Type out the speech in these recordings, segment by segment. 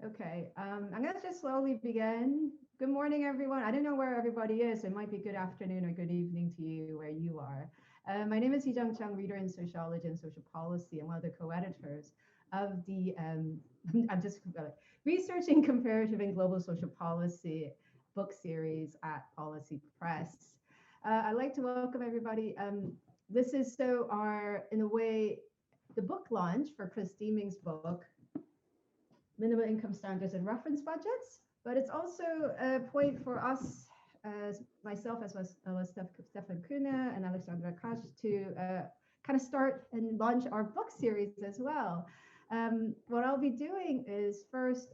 Okay, I'm going to just slowly begin. Good morning, everyone. I don't know where everybody is. It might be good afternoon or good evening to you where you are. My name is Hee-Jung Chung, reader in sociology and social policy, and one of the co-editors of the I'm just researching comparative and global social policy book series at Policy Press. I'd like to welcome everybody. This is so our, in a way, the book launch for Chris Deeming's book, Minimum Income Standards and Reference Budgets, but it's also a point for us, as myself, as well as Stefan Kühne and Alexandra Kasch, to kind of start and launch our book series as well. What I'll be doing is first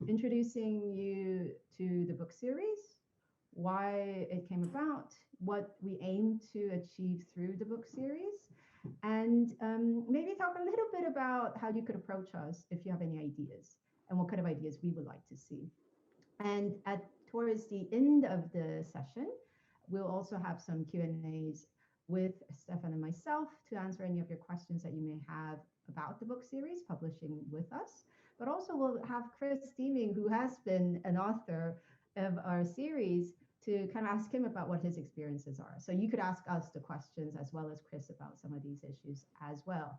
introducing you to the book series, why it came about, what we aim to achieve through the book series, and maybe talk a little bit about how you could approach us if you have any ideas and what kind of ideas we would like to see. And towards the end of the session, we'll also have some Q&As with Stefan and myself to answer any of your questions that you may have about the book series publishing with us. But also we'll have Chris Deeming, who has been an author of our series, to kind of ask him about what his experiences are. So you could ask us the questions as well as Chris about some of these issues as well.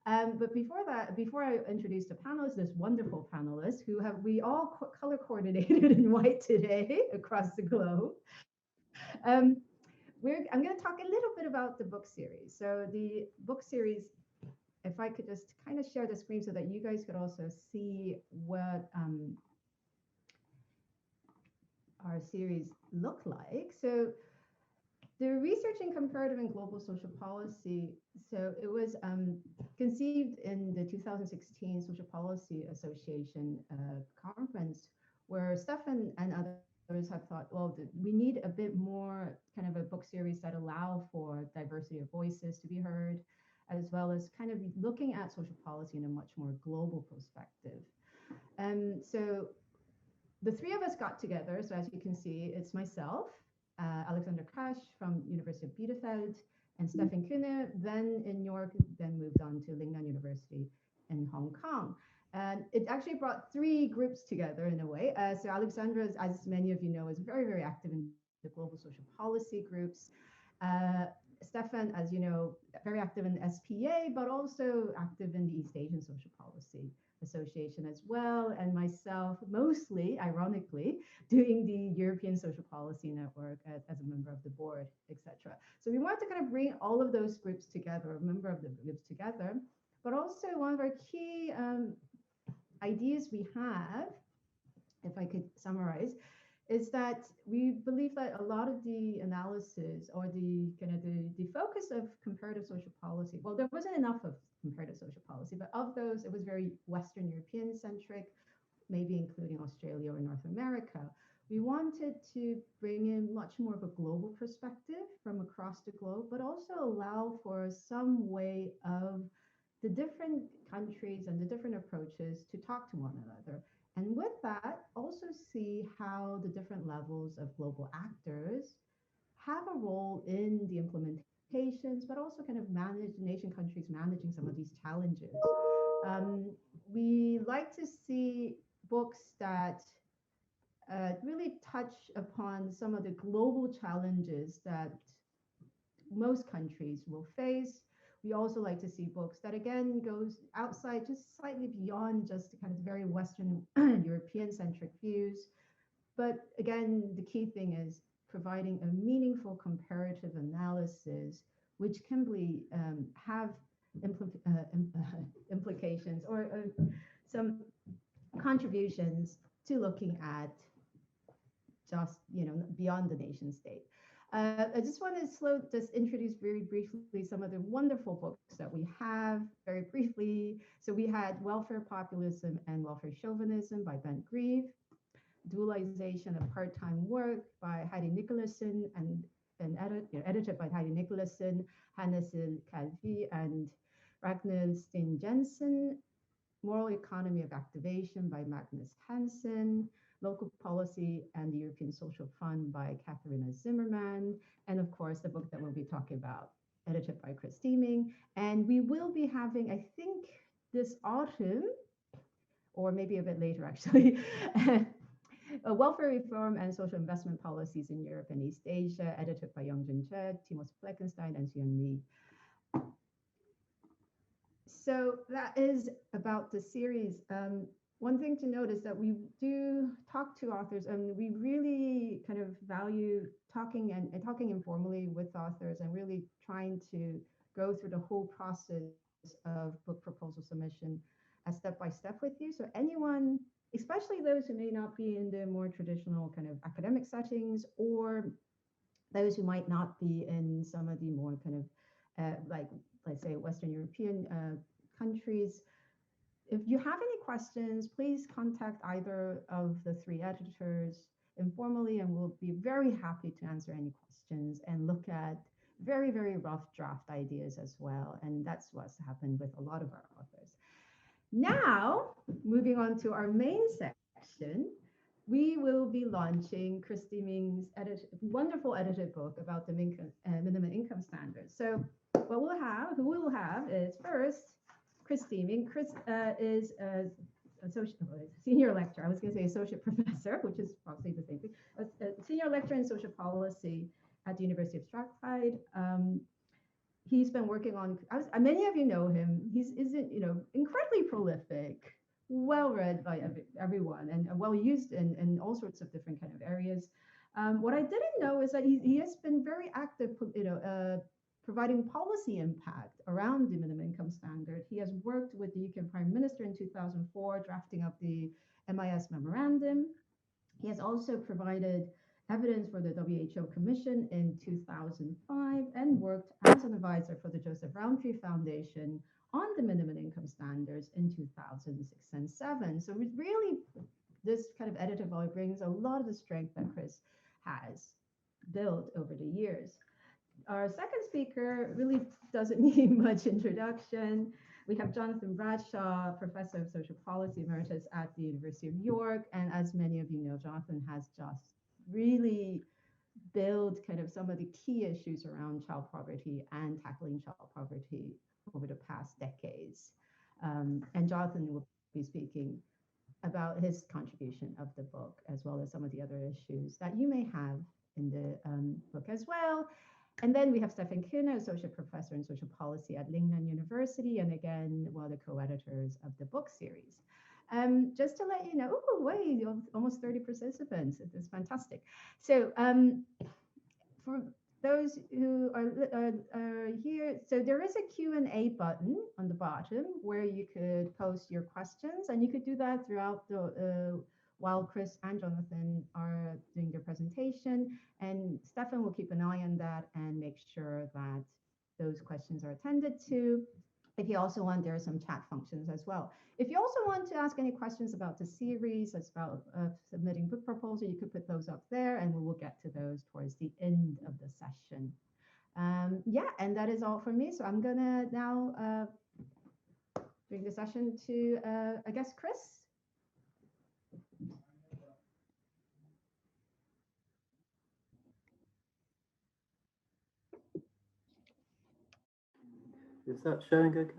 But before that, before I introduce the panelists, this wonderful panelists who we all color coordinated in white today across the globe. I'm going to talk a little bit about the book series. So the book series, if I could just kind of share the screen so that you guys could also see what our series look like. So the Researching Comparative and Global Social Policy, so it was conceived in the 2016 Social Policy Association conference, where Stefan and others have thought, well, we need a bit more kind of a book series that allow for diversity of voices to be heard, as well as kind of looking at social policy in a much more global perspective. So the three of us got together. So as you can see, it's myself, Alexandra Kasch from University of Bielefeld, and Stefan Kühne, then in New York, then moved on to Lingnan University in Hong Kong. And it actually brought three groups together in a way. So Alexandra, as many of you know, is very, very active in the global social policy groups. Stefan, as you know, very active in SPA, but also active in the East Asian Social Policy Association as well, and myself, mostly, ironically, doing the European Social Policy Network as a member of the board, etc. So we wanted to kind of bring all of those groups together, a member of the groups together, but also one of our key ideas we have, if I could summarize, is that we believe that a lot of the analysis or the kind of the focus of comparative social policy, well, there wasn't enough of comparative social policy, but of those, it was very Western European centric, maybe including Australia or North America. We wanted to bring in much more of a global perspective from across the globe, but also allow for some way of the different countries and the different approaches to talk to one another. And with that, also see how the different levels of global actors have a role in the implementations, but also kind of manage nation countries managing some of these challenges. We like to see books that really touch upon some of the global challenges that most countries will face. We also like to see books that, again, goes outside, just slightly beyond just the kind of very Western European-centric views. But again, the key thing is providing a meaningful comparative analysis, which can be have implications or some contributions to looking at just, beyond the nation state. I just want to just introduce very briefly some of the wonderful books that we have very briefly. So we had Welfare Populism and Welfare Chauvinism by Ben Grieve, Dualization of Part-Time Work by Heidi Nicolason and edited by Heidi Nicolason, Hannes Calvi, and Ragnar Steen Jensen, Moral Economy of Activation by Magnus Hansen, Local Policy and the European Social Fund by Katharina Zimmermann, and of course, the book that we'll be talking about, edited by Chris Deeming. And we will be having, I think, this autumn, or maybe a bit later actually. Welfare Reform and Social Investment Policies in Europe and East Asia, edited by Youngjun Che, Timos Fleckenstein, and Xian Li. So that is about the series. One thing to note is that we do talk to authors, and we really kind of value talking and talking informally with authors, and really trying to go through the whole process of book proposal submission step by step with you. So anyone, especially those who may not be in the more traditional kind of academic settings, or those who might not be in some of the more kind of like, let's say, Western European countries. If you have any questions, please contact either of the three editors informally, and we'll be very happy to answer any questions and look at very, very rough draft ideas as well. And that's what's happened with a lot of our authors. Now, moving on to our main section, we will be launching Chris Deeming's wonderful edited book about the minimum income standards. So what we'll have, who we will have is first, Chris Deeming. Chris is a senior lecturer. I was going to say associate professor, which is probably the same thing. A senior lecturer in social policy at the University of Strathclyde. He's been working on, many of you know him. He's incredibly prolific, well read by everyone, and well used in all sorts of different kind of areas. What I didn't know is that he has been very active, providing policy impact around the minimum income standard. He has worked with the UK Prime Minister in 2004, drafting up the MIS memorandum. He has also provided evidence for the WHO Commission in 2005 and worked as an advisor for the Joseph Rowntree Foundation on the minimum income standards in 2006 and 2007. So really, this kind of edited volume brings a lot of the strength that Chris has built over the years. Our second speaker really doesn't need much introduction. We have Jonathan Bradshaw, Professor of Social Policy Emeritus at the University of York. And as many of you know, Jonathan has just really built kind of some of the key issues around child poverty and tackling child poverty over the past decades. And Jonathan will be speaking about his contribution of the book, as well as some of the other issues that you may have in the book as well. And then we have Stefan Kuhne, Associate Professor in Social Policy at Lingnan University, and again, one of the co-editors of the book series. Just to let you know, oh, wait, almost 30 participants. It's fantastic. So for those who are here, so there is a Q&A button on the bottom where you could post your questions, and you could do that throughout the while Chris and Jonathan are doing their presentation, and Stefan will keep an eye on that and make sure that those questions are attended to. If you also want, there are some chat functions as well. If you also want to ask any questions about the series, as about submitting book proposal, you could put those up there, and we will get to those towards the end of the session. Yeah, and that is all for me. So I'm gonna now bring the session to, I guess, Chris. Is that showing okay?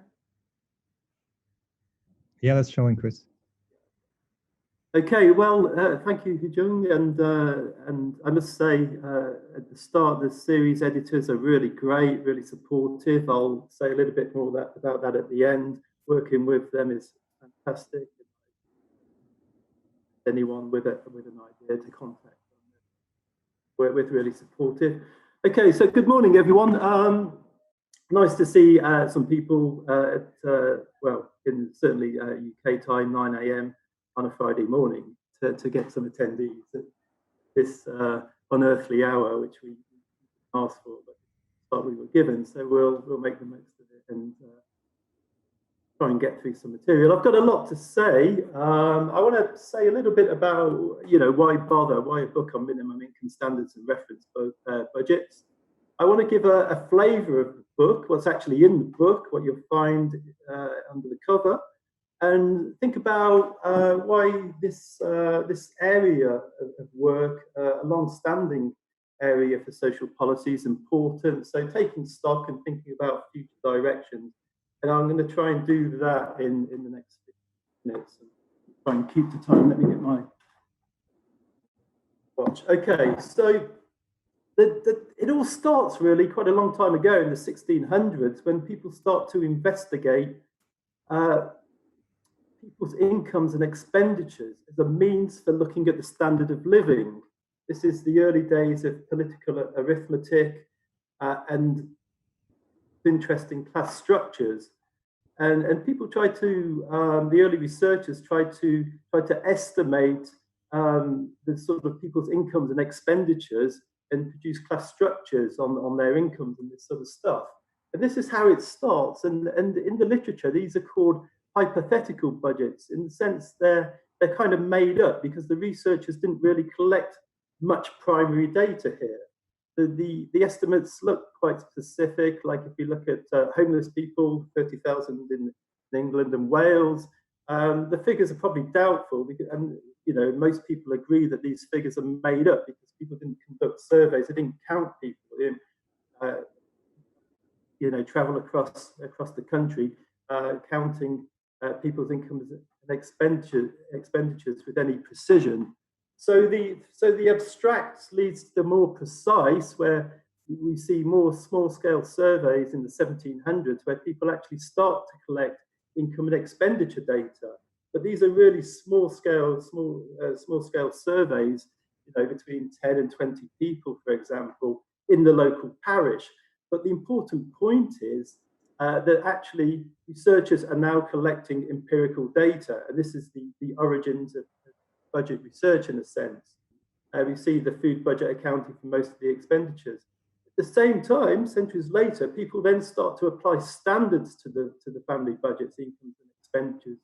Yeah, that's showing, Chris. Okay, well, thank you, Jung, and I must say, at the start, the series editors are really great, really supportive. I'll say a little bit more about that at the end. Working with them is fantastic. Anyone with an idea to contact them, we're really supportive. Okay, so good morning, everyone. Nice to see some people at, well, in certainly UK time, 9 a.m. on a Friday morning to get some attendees at this unearthly hour, which we asked for, but we were given. So we'll make the most of it and try and get through some material. I've got a lot to say. I want to say a little bit about, why bother, why a book on minimum income standards and reference budgets. I want to give a flavour of the book, what's actually in the book, what you'll find under the cover, and think about why this area of work, a long-standing area for social policy, is important. So taking stock and thinking about future directions. And I'm going to try and do that in the next 15 minutes. try and keep the time. Let me get my watch. Okay, so it all starts really quite a long time ago in the 1600s when people start to investigate people's incomes and expenditures as a means for looking at the standard of living. This is the early days of political arithmetic and interesting class structures. And people try to, the early researchers tried to estimate the sort of people's incomes and expenditures and produce class structures on their incomes and this sort of stuff. And this is how it starts. And in the literature, these are called hypothetical budgets. In the sense they're kind of made up because the researchers didn't really collect much primary data here. The estimates look quite specific, like if you look at homeless people, 30,000 in England and Wales, the figures are probably doubtful, because, and most people agree that these figures are made up because people didn't conduct surveys, they didn't count people in, travel across the country, counting people's incomes and expenditures with any precision. So the abstract leads to the more precise, where we see more small-scale surveys in the 1700s, where people actually start to collect income and expenditure data. But these are really small-scale surveys, between 10 and 20 people, for example, in the local parish. But the important point is that actually researchers are now collecting empirical data, and this is the origins of budget research in a sense. We see the food budget accounting for most of the expenditures. At the same time, centuries later, people then start to apply standards to the family budgets, incomes and expenditures,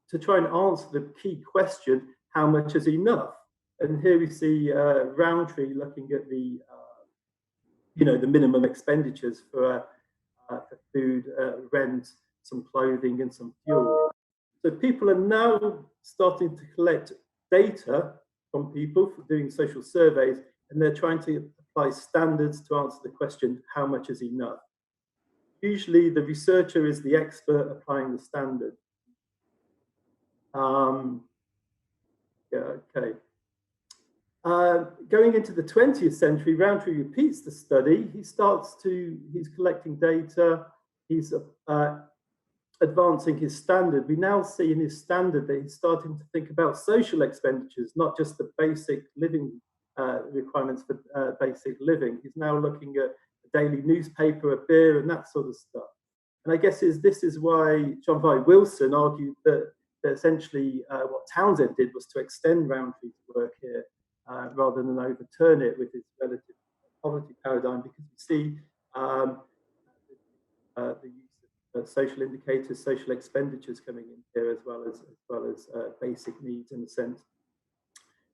to try and answer the key question: how much is enough? And here we see Roundtree looking at the minimum expenditures for food, rent, some clothing, and some fuel. So people are now starting to collect data from people for doing social surveys, and they're trying to apply standards to answer the question, how much is enough? Usually the researcher is the expert applying the standard. Okay. Going into the 20th century, Roundtree repeats the study. He's collecting data, he's advancing his standard. We now see in his standard that he's starting to think about social expenditures, not just the basic living requirements for basic living. He's now looking at a daily newspaper, a beer, and that sort of stuff. And I guess this is why John Vi Wilson argued that essentially what Townsend did was to extend Roundtree's work here rather than overturn it with his relative poverty paradigm, because we see the use of social indicators, social expenditures coming in here, as well as basic needs in a sense.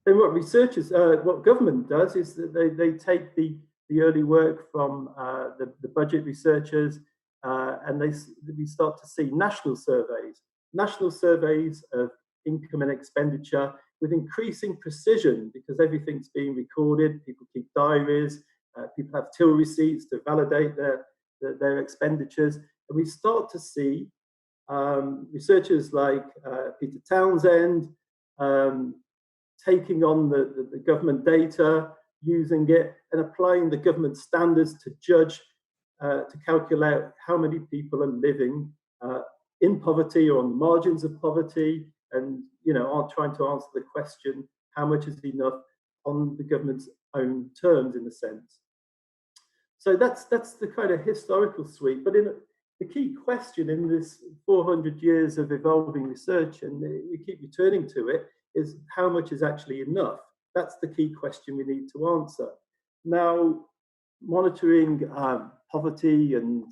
Then what government does is that they take the early work from the budget researchers, and we start to see national surveys of income and expenditure with increasing precision, because everything's being recorded. People keep diaries, people have till receipts to validate their expenditures, and we start to see researchers like Peter Townsend taking on the government data, using it and applying the government standards to judge, to calculate how many people are living in poverty or on the margins of poverty, and aren't trying to answer the question, how much is enough, on the government's own terms, in a sense. So that's the kind of historical sweep. But the key question in this 400 years of evolving research, and we keep returning to it, is how much is actually enough? That's the key question we need to answer. Now, monitoring poverty and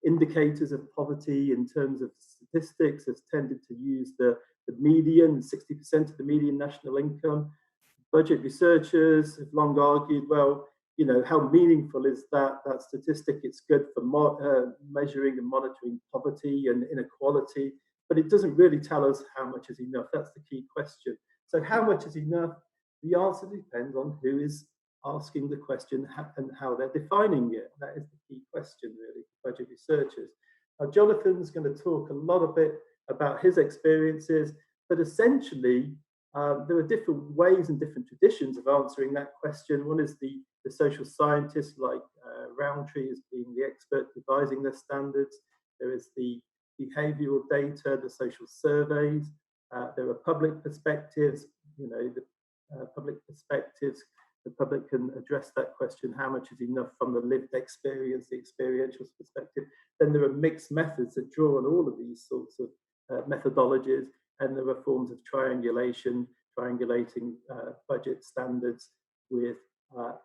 indicators of poverty in terms of statistics has tended to use the median, 60% of the median national income. Budget researchers have long argued, well, how meaningful is that statistic? It's good for measuring and monitoring poverty and inequality, but it doesn't really tell us how much is enough. That's the key question. So how much is enough? The answer depends on who is asking the question and how they're defining it. That is the key question, really, for budget researchers. Now, Jonathan's going to talk a about his experiences. But essentially, there are different ways and different traditions of answering that question. One is the social scientists like Roundtree as being the expert devising the standards. There is the behavioral data, the social surveys. There are public perspectives, the public perspectives. The public can address that question, how much is enough from the lived experience, the experiential perspective. Then there are mixed methods that draw on all of these sorts of methodologies, and there are forms of triangulating budget standards with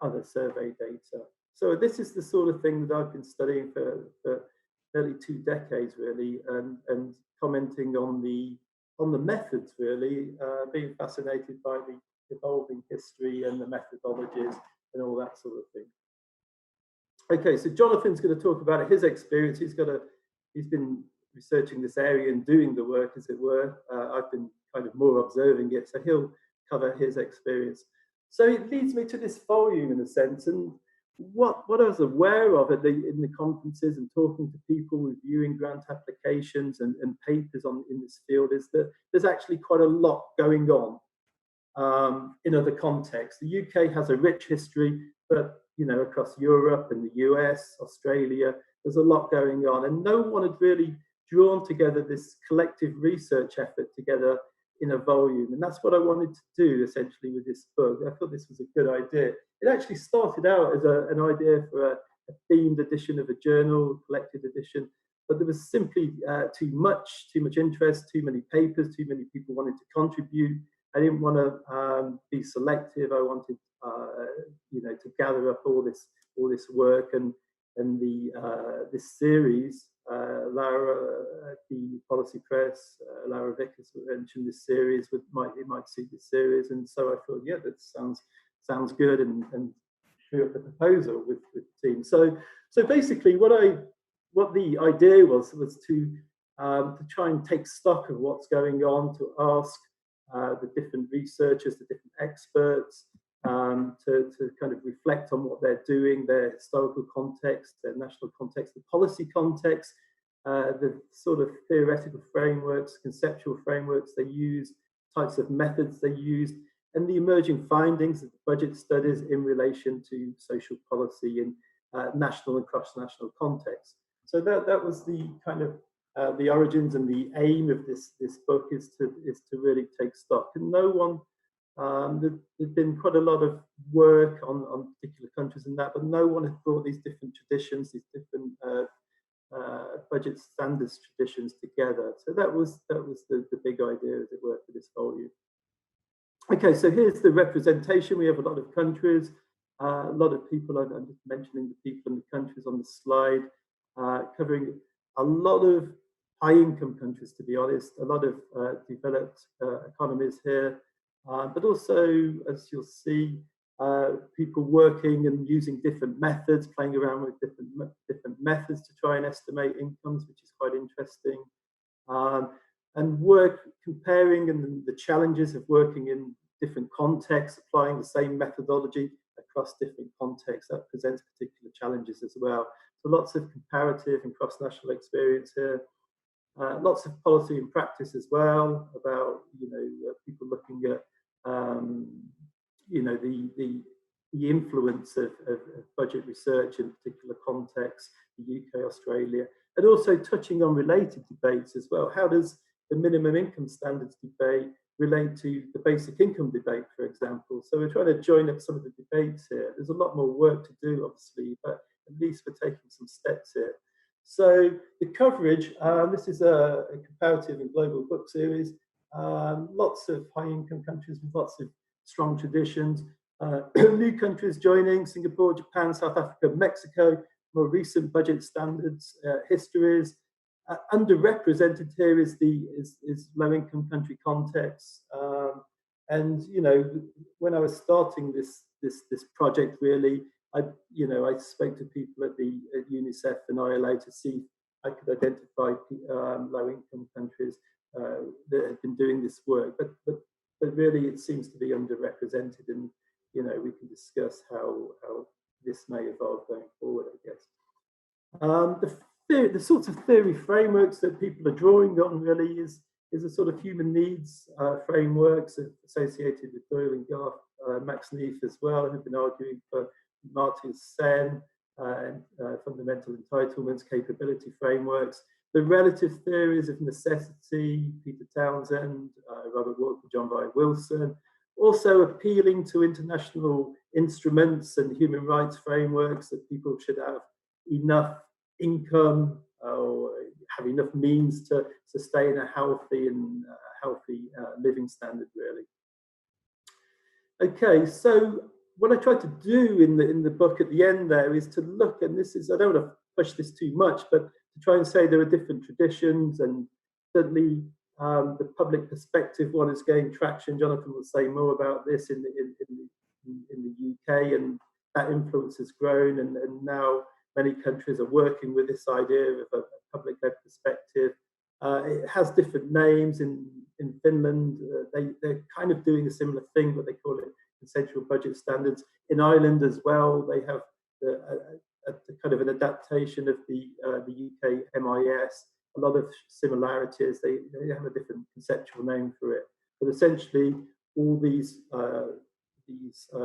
other survey data. So this is the sort of thing that I've been studying for nearly 2 decades, really, and commenting on the methods, really, being fascinated by the evolving history and the methodologies and all that sort of thing. Okay, so Jonathan's going to talk about his experience. He's been researching this area and doing the work, as it were. I've been kind of more observing it, so he'll cover his experience. So it leads me to this volume, in a sense, and what I was aware of in the conferences and talking to people reviewing grant applications and papers in this field is that there's actually quite a lot going on in other contexts. The UK has a rich history, but across Europe and the US, Australia, there's a lot going on, and no one had really drawn together this collective research effort together in a volume. And that's what I wanted to do essentially with this book. I thought this was a good idea. It actually started out as an idea for a themed edition of a journal, collected edition, but there was simply too much interest, too many papers, too many people wanted to contribute. I didn't want to be selective. I wanted, to gather up all this work, and this series. Laura at the Policy Press, Laura Vickers mentioned this series. It might see this series, and so I thought, yeah, that sounds good, and drew up the proposal with the team. So basically, what the idea was to try and take stock of what's going on, to ask the different researchers, the different experts, to kind of reflect on what they're doing, their historical context, their national context, the policy context, the sort of theoretical frameworks, conceptual frameworks they use, types of methods they used, and the emerging findings of the budget studies in relation to social policy in national and cross-national contexts. So that was the kind of the origins and the aim of this book is to really take stock. And no one, there's been quite a lot of work on particular countries and that, but no one had brought these different traditions, these different budget standards traditions together. So that was the big idea, as it were, for this volume. Okay, so here's the representation. We have a lot of countries, a lot of people. I'm just mentioning the people and the countries on the slide, covering a lot of high-income countries, to be honest, a lot of developed economies here, but also, as you'll see, people working and using different methods, playing around with different methods to try and estimate incomes, which is quite interesting. And work comparing and the challenges of working in different contexts, applying the same methodology across different contexts, that presents particular challenges as well. So lots of comparative and cross-national experience here. Lots of policy and practice as well, about people looking at the influence of budget research in particular contexts, the UK, Australia, and also touching on related debates as well. How does the minimum income standards debate relate to the basic income debate, for example? So we're trying to join up some of the debates here. There's a lot more work to do, obviously, but at least we're taking some steps here. So the coverage, this is a comparative and global book series. Lots of high-income countries with lots of strong traditions. New countries joining: Singapore, Japan, South Africa, Mexico. More recent budget standards, histories. Underrepresented here is low-income country context. And when I was starting this project, really, I spoke to people at UNICEF and ILO to see if I could identify low-income countries that have been doing this work, but really it seems to be underrepresented, and we can discuss how this may evolve going forward, I guess. The the sorts of theory frameworks that people are drawing on really is a sort of human needs frameworks associated with Doyle and Garth, Max Neef as well, who've been arguing for Martin Sen, fundamental entitlements, capability frameworks. The relative theories of necessity, Peter Townsend, Robert Walker, John Byron Wilson, also appealing to international instruments and human rights frameworks that people should have enough income or have enough means to sustain a healthy living standard, really. Okay, so what I tried to do in the book at the end there is to look, and this is, I don't want to push this too much, but to try and say there are different traditions, and certainly the public perspective one is gaining traction. Jonathan will say more about this in the UK, and that influence has grown, and now many countries are working with this idea of a public-led perspective. It has different names. In Finland, they're kind of doing a similar thing, but they call it consensual budget standards. In Ireland as well, they have a kind of an adaptation of the UK MIS. A lot of similarities. They have a different conceptual name for it, but essentially all these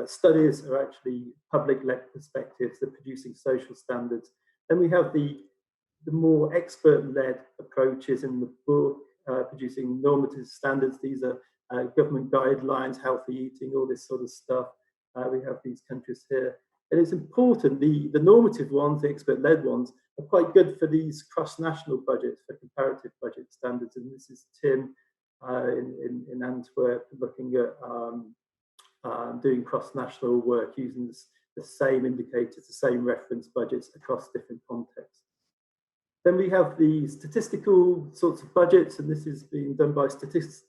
studies are actually public-led perspectives. They're producing social standards. Then we have the more expert-led approaches in the book, producing normative standards. These are government guidelines, healthy eating, all this sort of stuff. We have these countries here. And it's important, the normative ones, the expert-led ones, are quite good for these cross-national budgets, for comparative budget standards. And this is Tim in Antwerp looking at doing cross-national work using the same indicators, the same reference budgets across different contexts. Then we have the statistical sorts of budgets, and this is being done by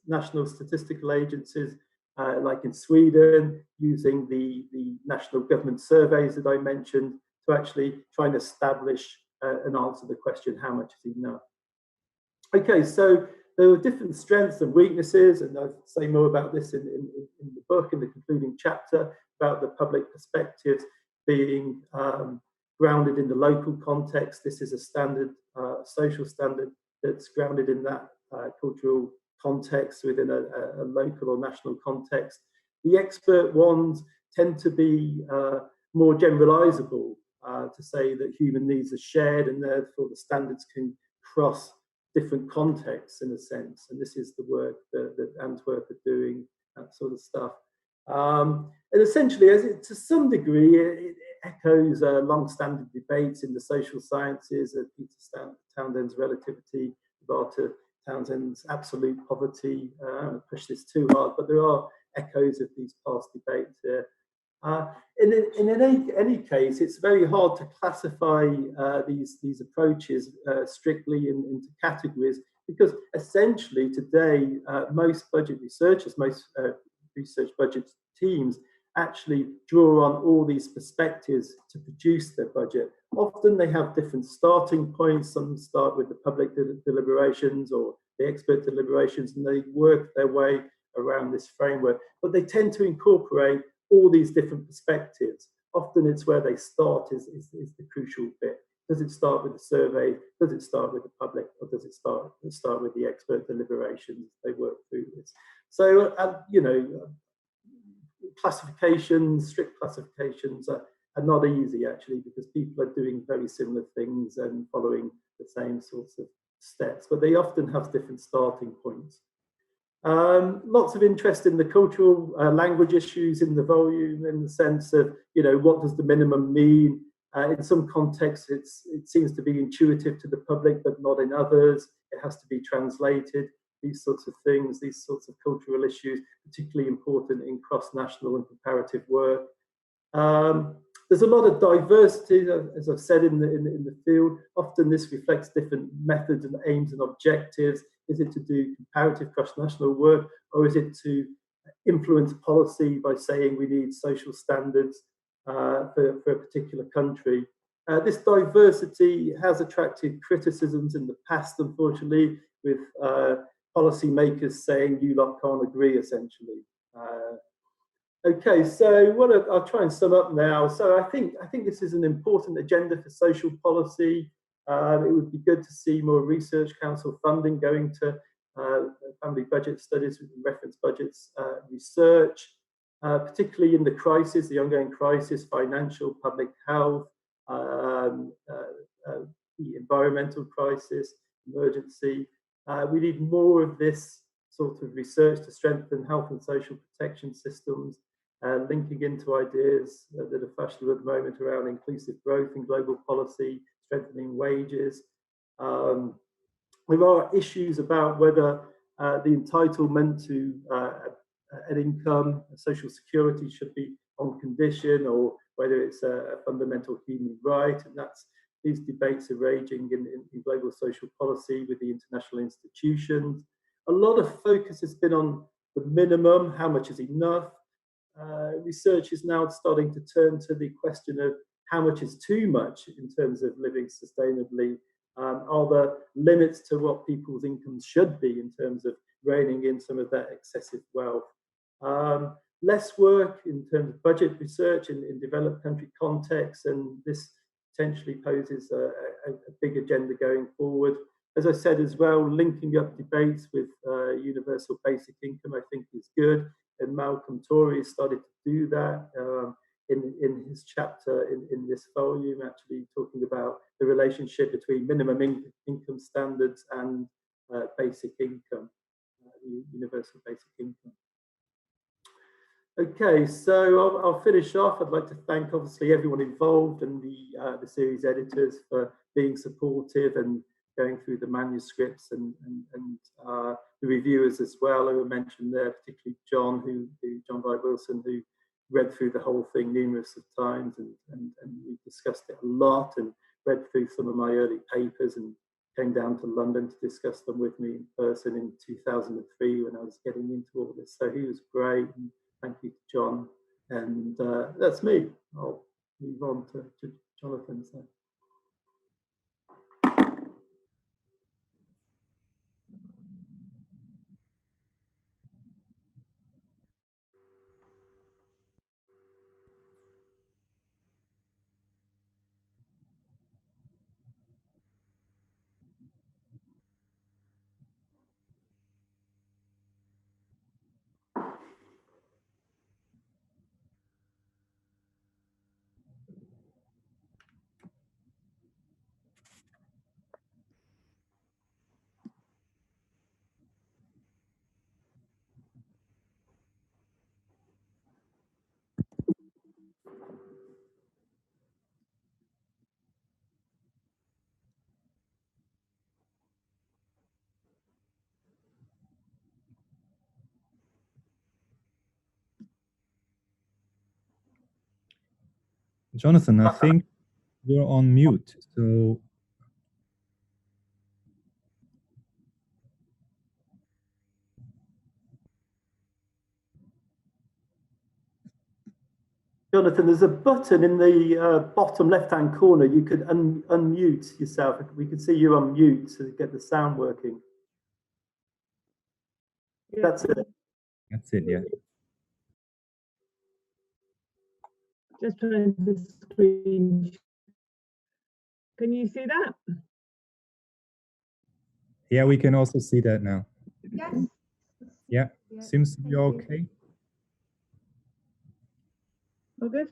national statistical agencies, like in Sweden, using the national government surveys that I mentioned to actually try and establish and answer the question, how much is enough? Okay, so there are different strengths and weaknesses, and I'll say more about this in the book, in the concluding chapter, about the public perspectives being grounded in the local context. This is a standard, social standard that's grounded in that cultural context within a local or national context. The expert ones tend to be more generalizable, to say that human needs are shared and therefore the standards can cross different contexts in a sense. And this is the work that Antwerp are doing, that sort of stuff. And essentially, to some degree, it echoes long-standing debates in the social sciences, Peter Townsend's relativity, Walter Townsend's absolute poverty. I don't push this too hard, but there are echoes of these past debates here. In any case, it's very hard to classify these approaches strictly into categories, because essentially today most budget researchers, most research budget teams actually draw on all these perspectives to produce their budget. Often they have different starting points. Some start with the public deliberations or the expert deliberations, and they work their way around this framework. But they tend to incorporate all these different perspectives. Often it's where they start is the crucial bit. Does it start with the survey? Does it start with the public? Or does it start with the expert deliberations? They work through this. So, classifications, strict classifications are not easy, actually, because people are doing very similar things and following the same sorts of steps, but they often have different starting points. Lots of interest in the cultural language issues in the volume, in the sense of, what does the minimum mean? In some contexts, it seems to be intuitive to the public, but not in others. It has to be translated. These sorts of things, these sorts of cultural issues, particularly important in cross-national and comparative work. There's a lot of diversity, as I've said, in the field. Often this reflects different methods and aims and objectives. Is it to do comparative cross-national work, or is it to influence policy by saying we need social standards for a particular country? This diversity has attracted criticisms in the past, unfortunately, with policymakers saying you lot can't agree, essentially. Okay, so I'll try and sum up now. So I think this is an important agenda for social policy. It would be good to see more research council funding going to family budget studies, reference budgets, research, particularly in the crisis, the ongoing crisis, financial, public health, the environmental crisis, emergency. We need more of this sort of research to strengthen health and social protection systems, linking into ideas that are fashionable at the moment around inclusive growth in global policy, strengthening wages. There are issues about whether the entitlement to an income, social security should be on condition, or whether it's a fundamental human right, and these debates are raging in global social policy with the international institutions. A lot of focus has been on the minimum, how much is enough. Research is now starting to turn to the question of how much is too much in terms of living sustainably. Are there limits to what people's incomes should be in terms of reining in some of that excessive wealth? Less work in terms of budget research in developed country contexts, and this potentially poses a big agenda going forward. As I said as well, linking up debates with universal basic income, I think, is good. And Malcolm Torrey started to do that in his chapter in this volume, actually talking about the relationship between minimum income standards and basic income, universal basic income. Okay, so I'll finish off. I'd like to thank, obviously, everyone involved and the series editors for being supportive and going through the manuscripts, and the reviewers as well, who were mentioned there, particularly John Vite Wilson, who read through the whole thing numerous of times, and we discussed it a lot, and read through some of my early papers and came down to London to discuss them with me in person in 2003 when I was getting into all this. So he was great, and thank you to John. And that's me. I'll move on to Jonathan. So. Jonathan, I think you're on mute, so. Jonathan, there's a button in the bottom left-hand corner. You could unmute yourself. We could see you on mute to get the sound working. Yeah. That's it. That's it, yeah. Just trying to screen. Can you see that? Yeah, we can also see that now. Yes. Yeah, seems to be okay. All good?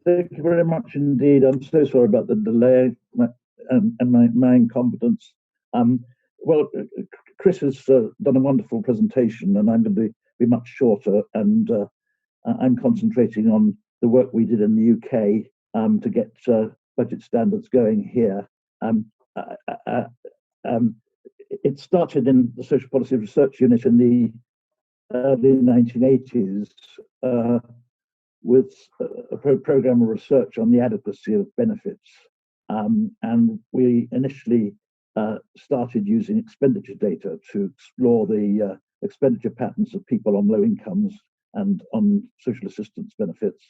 Thank you very much indeed. I'm so sorry about the delay and my incompetence. Well, Chris has done a wonderful presentation, and I'm going to be much shorter, and I'm concentrating on the work we did in the UK to get budget standards going here. It started in the Social Policy Research Unit in the early 1980s with a program of research on the adequacy of benefits. And we initially started using expenditure data to explore the expenditure patterns of people on low incomes and on social assistance benefits.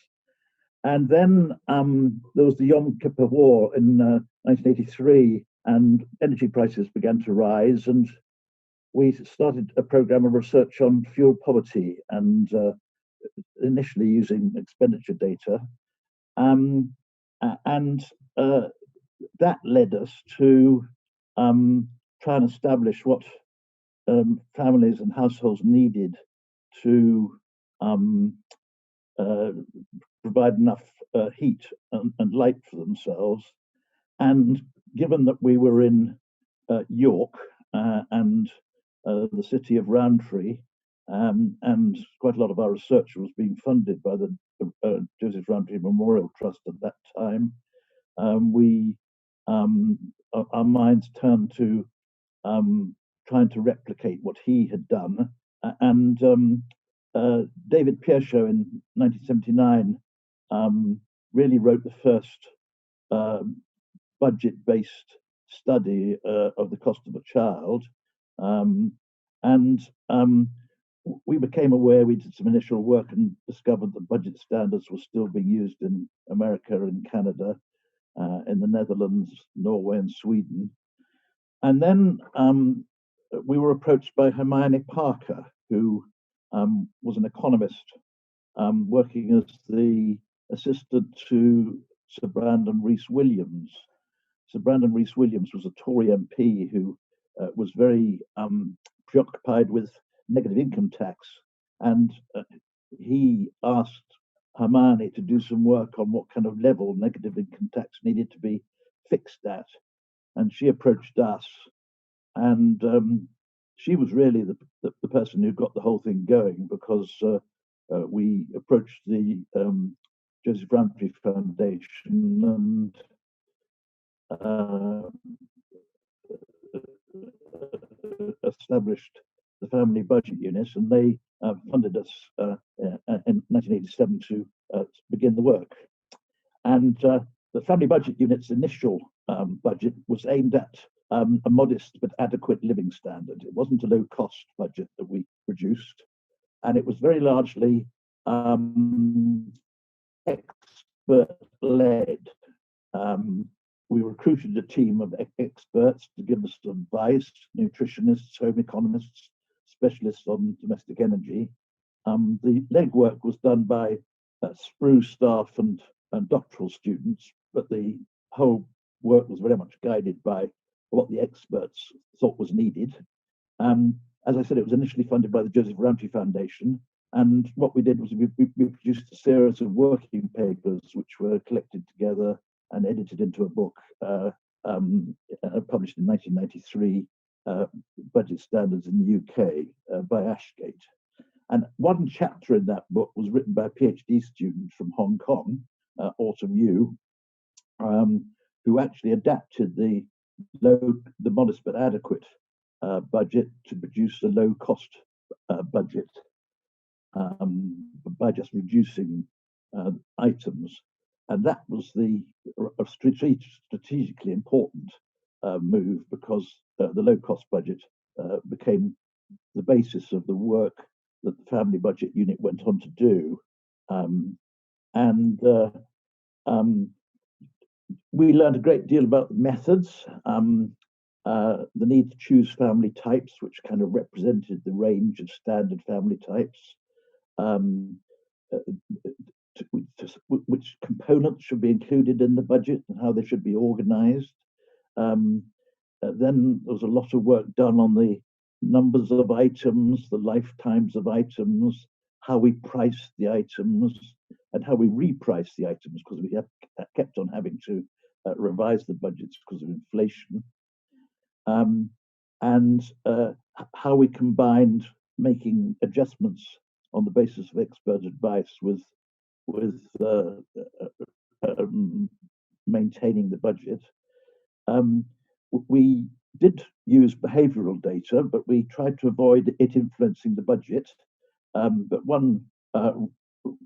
And then there was the Yom Kippur War in 1983, and energy prices began to rise, and we started a program of research on fuel poverty, and initially using expenditure data. that led us to try and establish what families and households needed to provide enough heat and light for themselves. And given that we were in York and the city of Rowntree, and quite a lot of our research was being funded by the Joseph Rowntree Memorial Trust at that time, our minds turned to trying to replicate what he had done. And David Piershaw in 1979 really wrote the first budget-based study of the cost of a child. We became aware, we did some initial work and discovered that budget standards were still being used in America and Canada, in the Netherlands, Norway, and Sweden. And then we were approached by Hermione Parker, who was an economist working as the assistant to Sir Brandon Rees-Williams. Sir Brandon Rees-Williams was a Tory MP who was very preoccupied with negative income tax, and he asked Hermione to do some work on what kind of level negative income tax needed to be fixed at. And she approached us, and she was really the person who got the whole thing going, because we approached the Joseph Rowntree Foundation and established the family budget unit, and they funded us in 1987 to begin the work. And the family budget unit's initial budget was aimed at a modest but adequate living standard. It wasn't a low-cost budget that we produced, and it was very largely expert-led. We recruited a team of experts to give us advice: nutritionists, home economists, specialists on domestic energy. The legwork was done by SPRU staff and doctoral students, but the whole work was very much guided by what the experts thought was needed. As I said, it was initially funded by the Joseph Rowntree Foundation, and what we did was we produced a series of working papers which were collected together and edited into a book published in 1993, Budget Standards in the UK, by Ashgate. And one chapter in that book was written by a PhD student from Hong Kong, Autumn Yu, who actually adapted the modest but adequate budget to produce a low-cost budget by just reducing items. And that was a strategically important move, because the low-cost budget became the basis of the work that the family budget unit went on to do. We learned a great deal about methods, the need to choose family types, which kind of represented the range of standard family types, which components should be included in the budget and how they should be organized. Then there was a lot of work done on the numbers of items, the lifetimes of items, how we priced the items, and how we reprice the items, because we have kept on having to revise the budgets because of inflation. And how we combined making adjustments on the basis of expert advice with maintaining the budget. We did use behavioral data, but we tried to avoid it influencing the budget. But one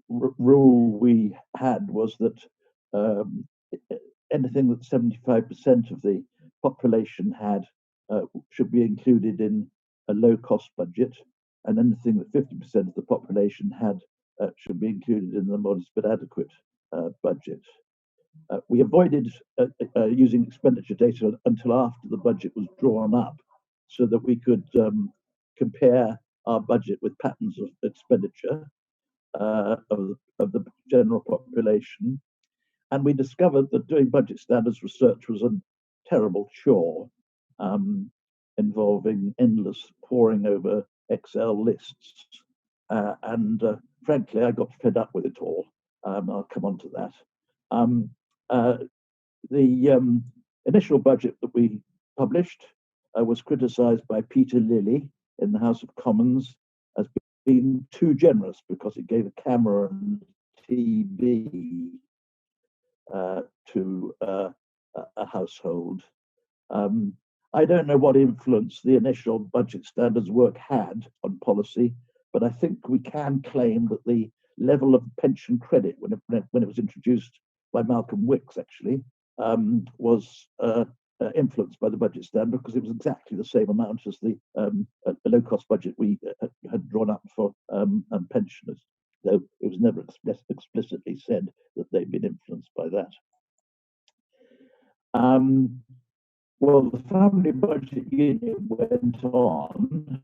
rule we had was that anything that 75% of the population had should be included in a low-cost budget, and anything that 50% of the population had should be included in the modest but adequate budget. We avoided using expenditure data until after the budget was drawn up, so that we could compare our budget with patterns of expenditure of the general population. and we discovered that doing budget standards research was a terrible chore, involving endless poring over Excel lists. And frankly, I got fed up with it all. I'll come on to that. The initial budget that we published was criticised by Peter Lilly in the House of Commons as being too generous because it gave a camera and TV to a household. I don't know what influence the initial budget standards work had on policy, but I think we can claim that the level of pension credit when it was introduced by Malcolm Wicks actually was influenced by the budget standard, because it was exactly the same amount as the low-cost budget we had drawn up for pensioners, though it was never explicitly said that they'd been influenced by that. Well, the family budget unit went on,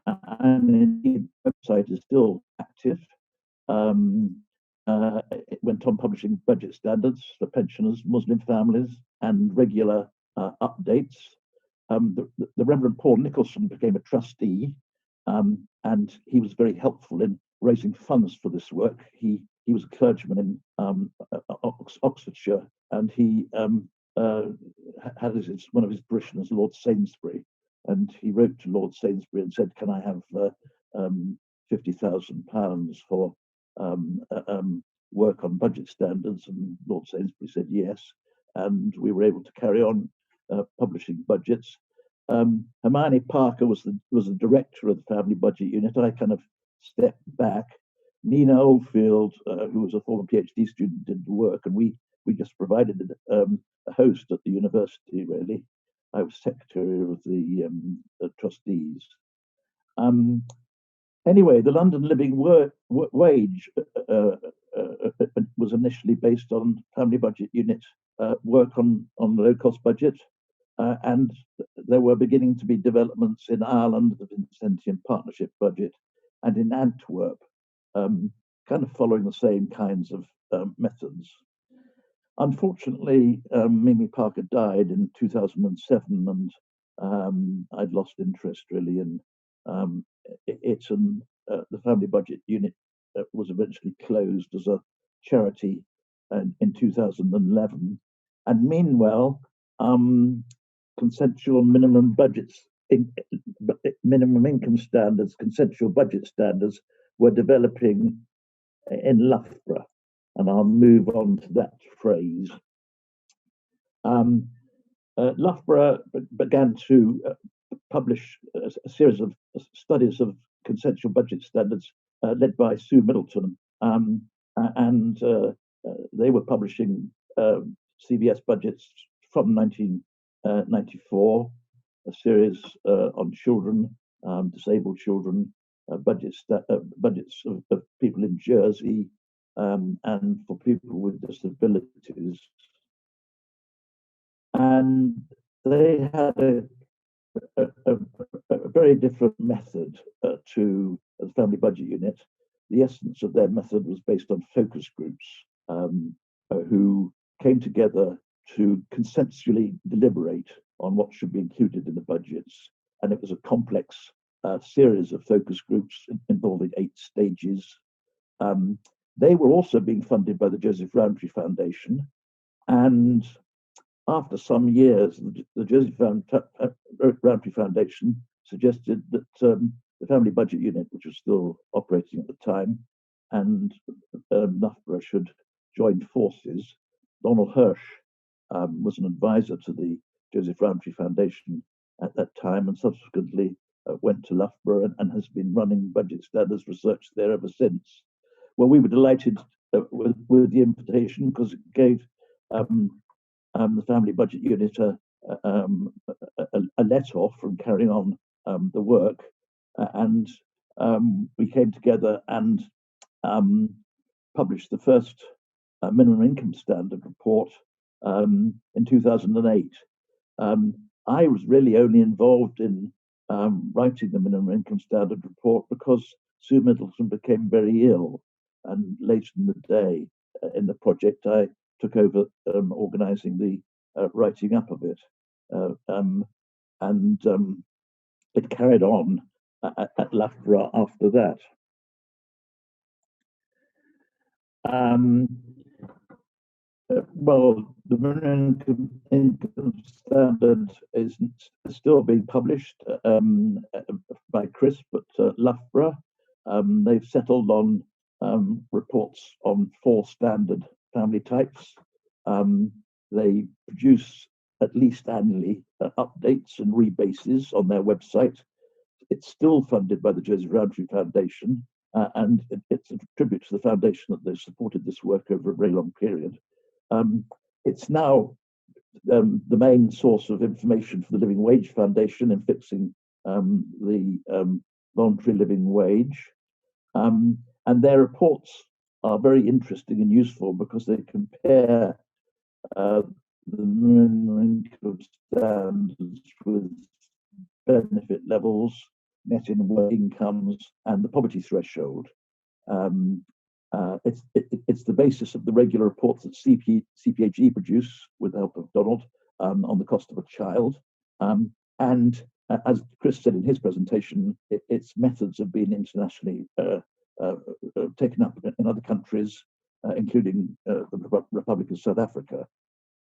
and indeed the website is still active. It went on publishing budget standards for pensioners, Muslim families, and regular updates. The Reverend Paul Nicholson became a trustee, and he was very helpful in raising funds for this work. He was a clergyman in Oxfordshire, and he had one of his parishioners, Lord Sainsbury, and he wrote to Lord Sainsbury and said, "Can I have £50,000 for work on budget standards?" And Lord Sainsbury said yes, and we were able to carry on publishing budgets. Hermione Parker was the director of the family budget unit. I kind of stepped back. Nina Oldfield, who was a former PhD student, did the work, and we just provided a host at the university, really. I was secretary of the trustees. Anyway, the London Living Wage was initially based on family budget unit work on the low-cost budget, and there were beginning to be developments in Ireland, the Vincentian Partnership budget, and in Antwerp, kind of following the same kinds of methods. Unfortunately, Mimi Parker died in 2007, and I'd lost interest really in it, and the family budget unit was eventually closed as a charity in 2011. And meanwhile, consensual minimum budgets, minimum income standards, consensual budget standards were developing in Loughborough, and I'll move on to that phrase. Loughborough began to publish a series of studies of consensual budget standards led by Sue Middleton, and they were publishing CBS budgets from 1994, a series on children, disabled children, budgets of people in Jersey, and for people with disabilities. And they had a very different method to the family budget unit. The essence of their method was based on focus groups who came together to consensually deliberate on what should be included in the budgets. And it was a complex series of focus groups involving 8 stages. They were also being funded by the Joseph Rowntree Foundation. And after some years, the Joseph Rowntree Foundation suggested that the family budget unit, which was still operating at the time, and Loughborough should join forces. Donald Hirsch was an advisor to the Joseph Rowntree Foundation at that time, and subsequently went to Loughborough and has been running budget standards research there ever since. Well, we were delighted with the invitation, because it gave the family budget unit a let-off from carrying on the work, and we came together and published the first minimum income standard report in 2008. I was really only involved in writing the minimum income standard report because Sue Middleton became very ill, and later in the day in the project I took over organising the writing up of it, and it carried on at Loughborough after that. Well, the minimum income standard is still being published by Chris, but Loughborough, they've settled on reports on 4 standard family types. They produce at least annually updates and rebases on their website. It's still funded by the Joseph Rowntree Foundation, and it's a tribute to the foundation that they've supported this work over a very long period. It's now the main source of information for the Living Wage Foundation in fixing the voluntary living wage. And their reports are very interesting and useful because they compare the minimum income standards with benefit levels, net incomes, and the poverty threshold. It's the basis of the regular reports that CPHE produce with the help of Donald on the cost of a child. And as Chris said in his presentation, its methods have been internationally taken up in other countries, including the Republic of South Africa.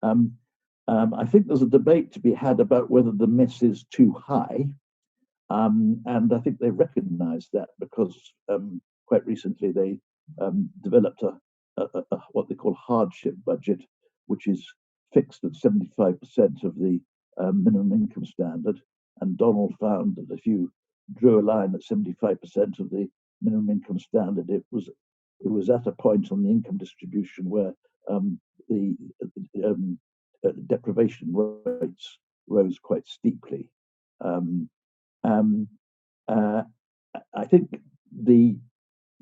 I think there's a debate to be had about whether the miss is too high. And I think they recognize that because quite recently they developed a what they call hardship budget, which is fixed at 75% of the minimum income standard. And Donald found that if you drew a line at 75% of the minimum income standard, it was at a point on the income distribution where the deprivation rates rose quite steeply. I think the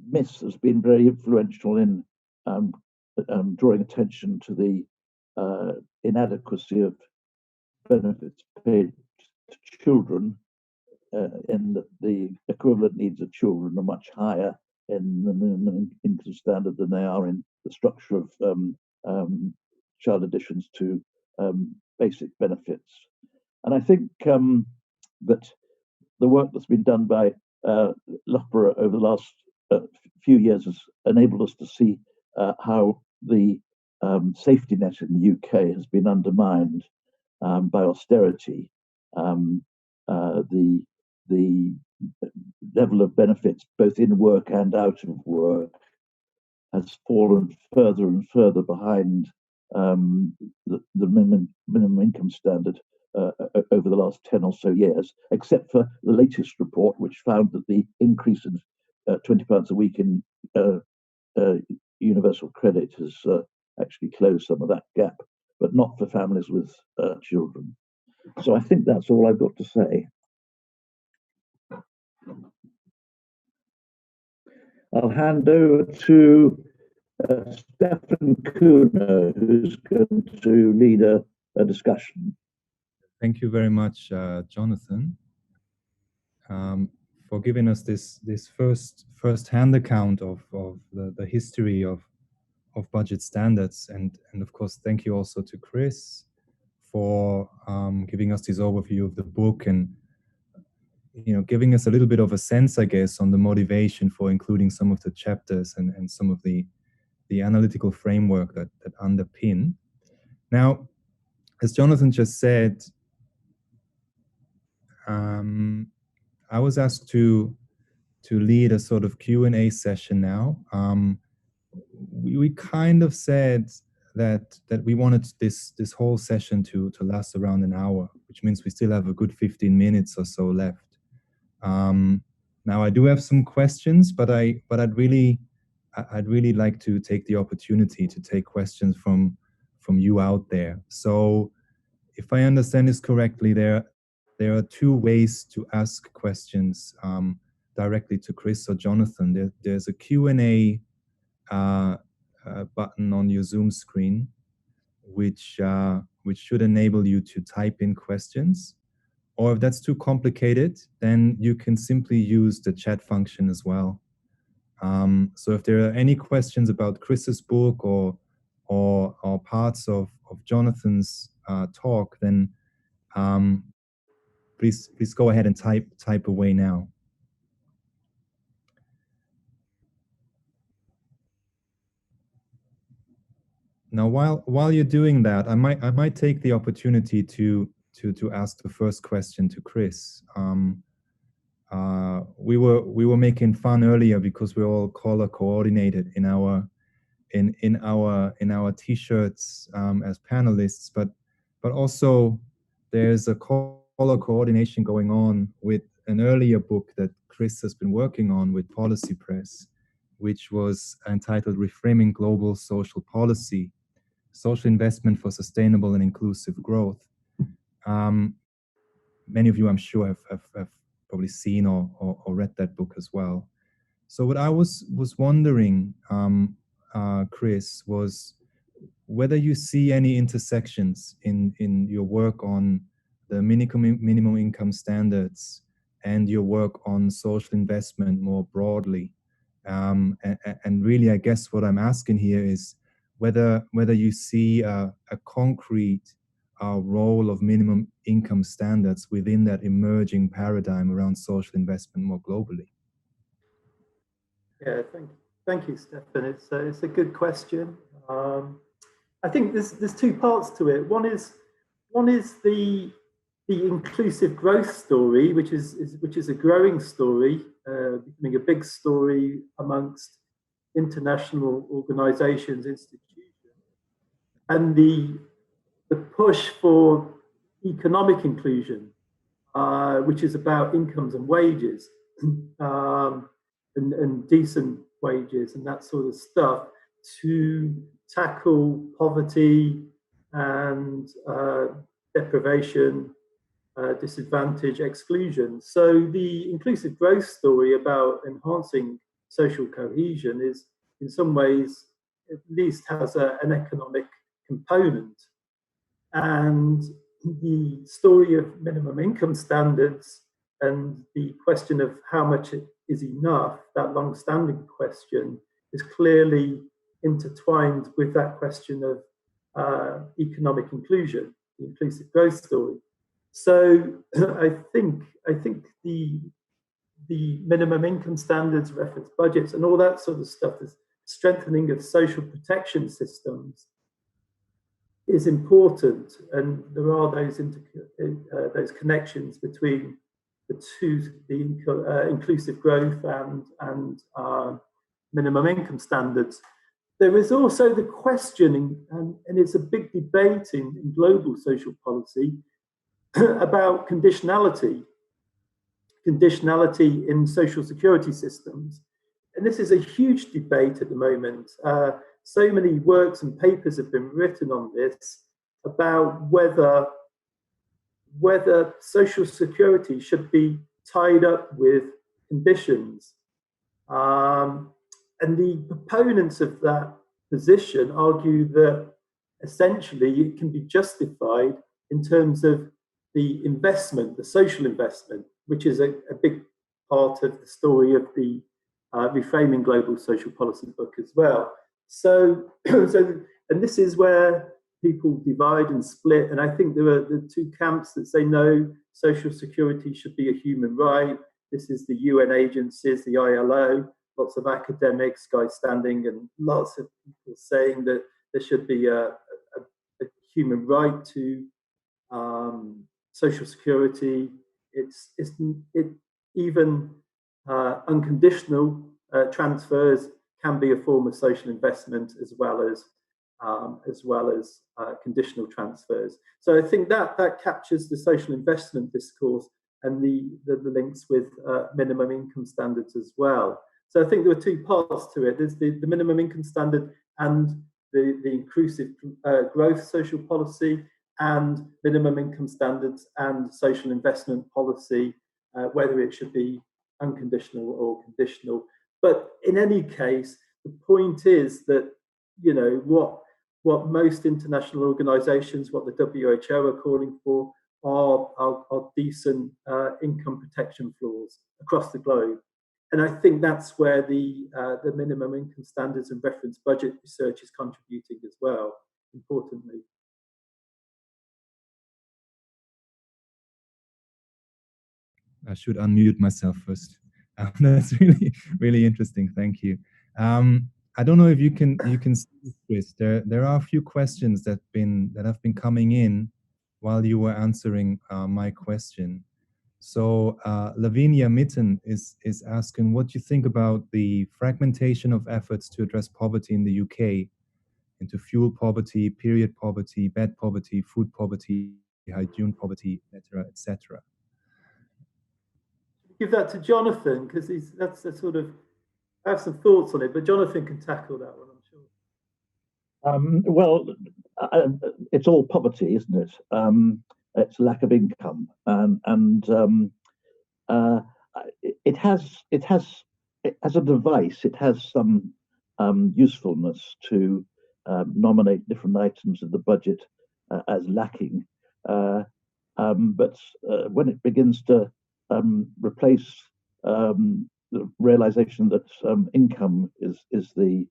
miss has been very influential in drawing attention to the inadequacy of benefits paid to children, in that the equivalent needs of children are much higher in the minimum income standard than they are in the structure of child additions to basic benefits. And I think that the work that's been done by Loughborough over the last few years has enabled us to see how the safety net in the UK has been undermined by austerity. The level of benefits, both in work and out of work, has fallen further and further behind the minimum income standard over the last 10 or so years, except for the latest report, which found that the increase of £20 a week in universal credit has actually closed some of that gap, but not for families with children. So I think that's all I've got to say. I'll hand over to Stefan Kuhner, who's going to lead a discussion. Thank you very much, Jonathan, for giving us this first-hand account of the history of budget standards, and of course thank you also to Chris for giving us this overview of the book, and giving us a little bit of a sense, I guess, on the motivation for including some of the chapters and some of the analytical framework that underpin. Now, as Jonathan just said, I was asked to lead a sort of Q&A session now. We kind of said that we wanted this whole session to last around an hour, which means we still have a good 15 minutes or so left. Now I do have some questions, but I'd really like to take the opportunity to take questions from you out there. So if I understand this correctly, there are 2 ways to ask questions directly to Chris or Jonathan. There's a Q&A button on your Zoom screen, which should enable you to type in questions. Or if that's too complicated, then you can simply use the chat function as well. So if there are any questions about Chris's book or or parts of Jonathan's talk, then please go ahead and type away now. Now, while you're doing that, I might take the opportunity to ask the first question to Chris. We were making fun earlier because we're all color coordinated in our t-shirts as panelists, but also there's a color coordination going on with an earlier book that Chris has been working on with Policy Press, which was entitled Reframing Global Social Policy, Social Investment for Sustainable and Inclusive Growth. Many of you, I'm sure, have probably seen or read that book as well. So what I was wondering, Chris, was whether you see any intersections in your work on the minimum income standards and your work on social investment more broadly. And really, I guess what I'm asking here is whether you see a concrete role of minimum income standards within that emerging paradigm around social investment more globally. Yeah, thank you, Stefan. It's a good question. I think there's two parts to it. One is the inclusive growth story, which is a growing story, becoming a big story amongst international organizations, institutions, and the push for economic inclusion, which is about incomes and wages, and decent wages and that sort of stuff, to tackle poverty and deprivation, disadvantage, exclusion. So the inclusive growth story about enhancing social cohesion is, in some ways, at least has an economic component. And the story of minimum income standards and the question of how much is enough, that long-standing question, is clearly intertwined with that question of economic inclusion, the inclusive growth story. So I think the minimum income standards, reference budgets, and all that sort of stuff, is strengthening of social protection systems, is important, and there are those connections between the two, the inclusive growth and minimum income standards. There is also the questioning, and it's a big debate in global social policy, about conditionality in social security systems. And this is a huge debate at the moment. So many works and papers have been written on this about whether social security should be tied up with conditions. And the proponents of that position argue that essentially it can be justified in terms of the investment, the social investment, which is a big part of the story of the Reframing Global Social Policy book as well. So, and this is where people divide and split. And I think there are the two camps that say, no, social security should be a human right. This is the UN agencies, the ILO, lots of academics, guys standing, and lots of people saying that there should be a human right to social security. Even unconditional transfers can be a form of social investment, as well as conditional transfers. So I think that captures the social investment discourse and the links with minimum income standards as well. So I think there are two parts to it. There's the minimum income standard and the inclusive growth social policy, and minimum income standards and social investment policy, whether it should be unconditional or conditional. But in any case, the point is that, you know, what most international organizations, what the WHO are calling for, are decent income protection floors across the globe. And I think that's where the minimum income standards and reference budget research is contributing as well, importantly. I should unmute myself first. That's really interesting. Thank you. I don't know if you can see this, Chris. There are a few questions that have been coming in while you were answering my question. So Lavinia Mitten is asking what you think about the fragmentation of efforts to address poverty in the UK into fuel poverty, period poverty, bed poverty, food poverty, hygiene poverty, etc. Give that to Jonathan, because that's a sort of, I have some thoughts on it, but Jonathan can tackle that one, I'm sure. Well, it's all poverty, isn't it? It's lack of income, and it has as a device. It has some usefulness to nominate different items of the budget as lacking, but when it begins to replace the realization that income is the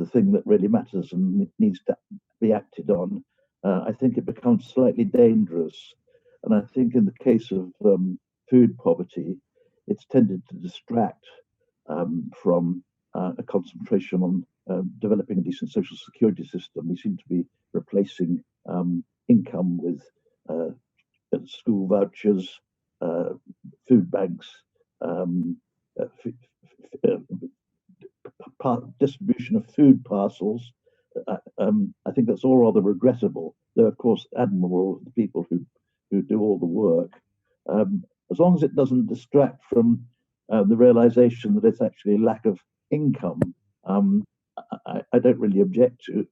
thing that really matters and needs to be acted on, I think it becomes slightly dangerous. And I think in the case of food poverty, it's tended to distract from a concentration on developing a decent social security system. We seem to be replacing income with school vouchers, food banks, distribution of food parcels. I think that's all rather regrettable, though of course admirable the people who do all the work. As long as it doesn't distract from the realization that it's actually a lack of income, I don't really object to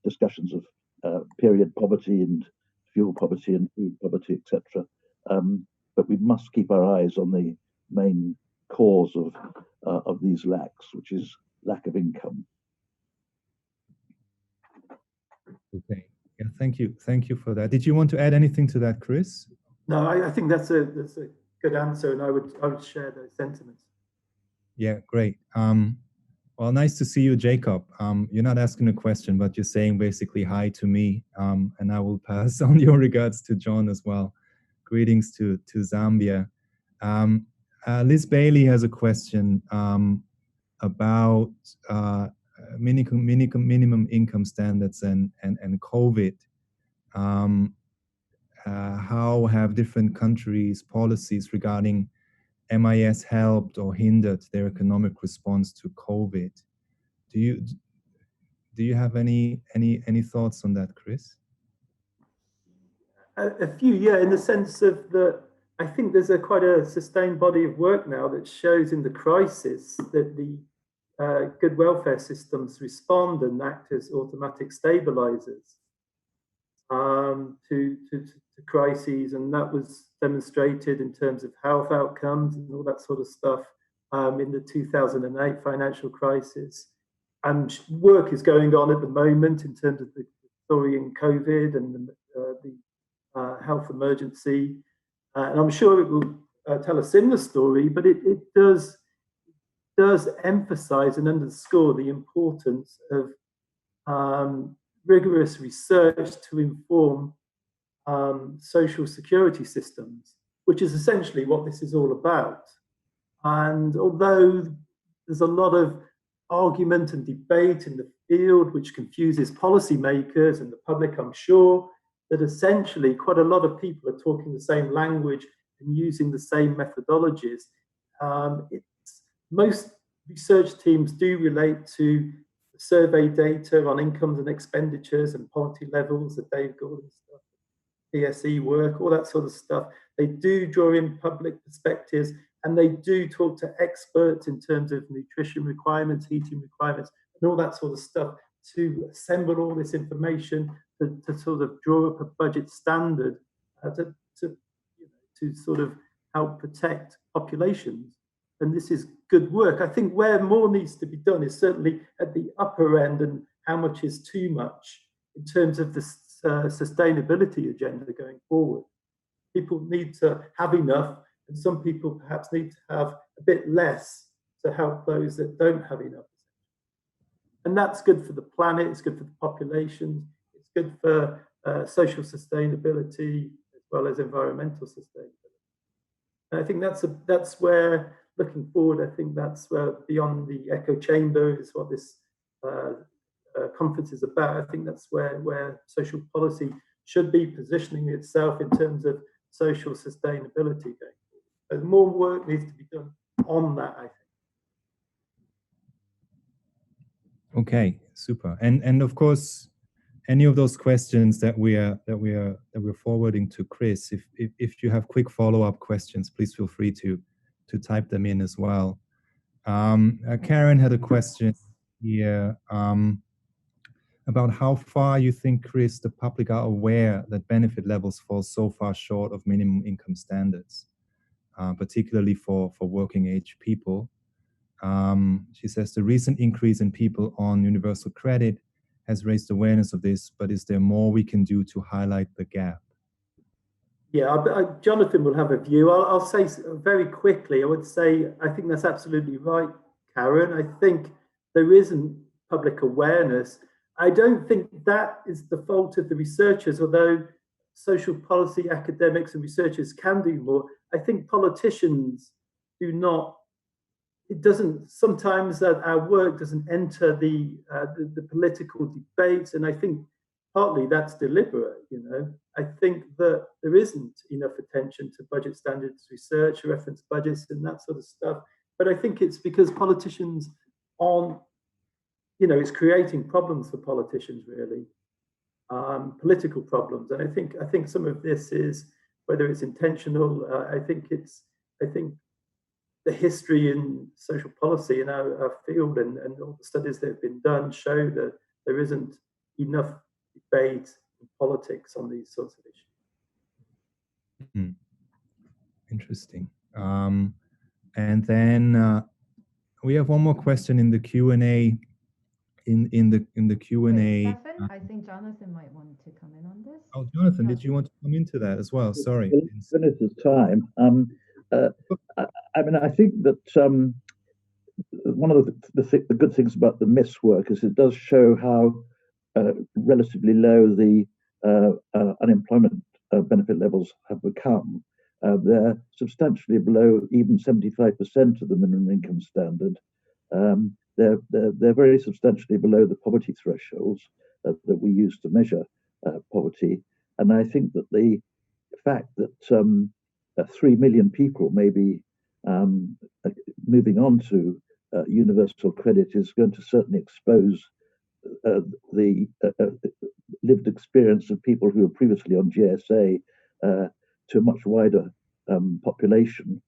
discussions of period poverty and fuel poverty and food poverty, etc. But we must keep our eyes on the main cause of these lacks, which is lack of income. Okay. Yeah. Thank you for that. Did you want to add anything to that, Chris? No, I think that's a good answer, and I would share those sentiments. Yeah. Great. Well, nice to see you, Jacob. You're not asking a question, but you're saying basically hi to me, and I will pass on your regards to John as well. Greetings to Zambia. Liz Bailey has a question about minimum income standards and COVID. How have different countries' policies regarding MIS helped or hindered their economic response to COVID? Do you have any thoughts on that, Chris? A few, yeah, in the sense of that I think there's quite a sustained body of work now that shows in the crisis that the good welfare systems respond and act as automatic stabilizers to crises, and that was demonstrated in terms of health outcomes and all that sort of stuff in the 2008 financial crisis. And work is going on at the moment in terms of the story in COVID and the health emergency. And I'm sure it will tell a similar story, but it does emphasize and underscore the importance of rigorous research to inform social security systems, which is essentially what this is all about. And although there's a lot of argument and debate in the field which confuses policymakers and the public, I'm sure, that essentially quite a lot of people are talking the same language and using the same methodologies. Most research teams do relate to survey data on incomes and expenditures and poverty levels that Dave Gordon stuff, PSE work, all that sort of stuff. They do draw in public perspectives, and they do talk to experts in terms of nutrition requirements, heating requirements, and all that sort of stuff to assemble all this information to sort of draw up a budget standard to sort of help protect populations. And this is good work. I think where more needs to be done is certainly at the upper end, and how much is too much in terms of the sustainability agenda going forward. People need to have enough, and some people perhaps need to have a bit less to help those that don't have enough. And that's good for the planet, it's good for the populations, it's good for social sustainability as well as environmental sustainability. And I think that's where, looking forward, I think that's where beyond the echo chamber is what this conference is about. I think that's where social policy should be positioning itself in terms of social sustainability going forward. But more work needs to be done on that, I think. Okay, super. And of course, any of those questions that we're forwarding to Chris, if you have quick follow-up questions, please feel free to type them in as well. Karen had a question here about how far you think, Chris, the public are aware that benefit levels fall so far short of minimum income standards, particularly for working age people. She says the recent increase in people on universal credit has raised awareness of this, but is there more we can do to highlight the gap? Yeah, Jonathan will have a view. I'll say very quickly, I would say, I think that's absolutely right, Karen. I think there isn't public awareness. I don't think that is the fault of the researchers, although social policy academics and researchers can do more. I think politicians do not. It doesn't, sometimes our work doesn't enter the political debates, and I think partly that's deliberate. I think that there isn't enough attention to budget standards research, reference budgets, and that sort of stuff. But I think it's because politicians aren't, it's creating problems for politicians, really, political problems. And I think some of this is, whether it's intentional, I think the history in social policy in our field and all the studies that have been done show that there isn't enough debate in politics on these sorts of issues. Interesting. And then we have one more question in the Q&A. In the Q&A. Stefan, I think Jonathan might want to come in on this. Oh, Jonathan, did you want to come into that as well? Sorry. Limited time. I mean, I think that one of the good things about the MIS work is it does show how relatively low the unemployment benefit levels have become. They're substantially below even 75% of the minimum income standard. They're very substantially below the poverty thresholds that we use to measure poverty. And I think that the fact that 3 million people may be moving on to universal credit is going to certainly expose the lived experience of people who were previously on GSA to a much wider population.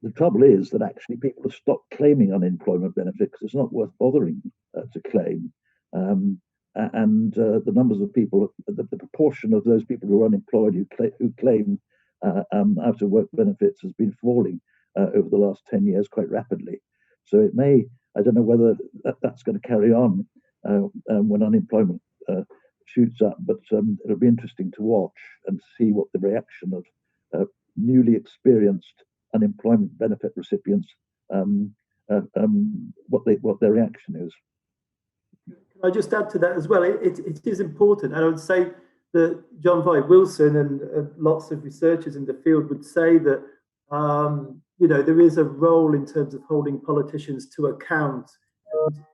The trouble is that actually people have stopped claiming unemployment benefit because it's not worth bothering to claim. And the numbers of people, the proportion of those people who are unemployed who claim out of work benefits has been falling over the last 10 years quite rapidly. So it may, I don't know whether that's going to carry on when unemployment shoots up, but it'll be interesting to watch and see what the reaction of newly experienced unemployment benefit recipients, what their reaction is. Can I just add to that as well? It is important, and I would say that John Voight Wilson and lots of researchers in the field would say that there is a role in terms of holding politicians to account.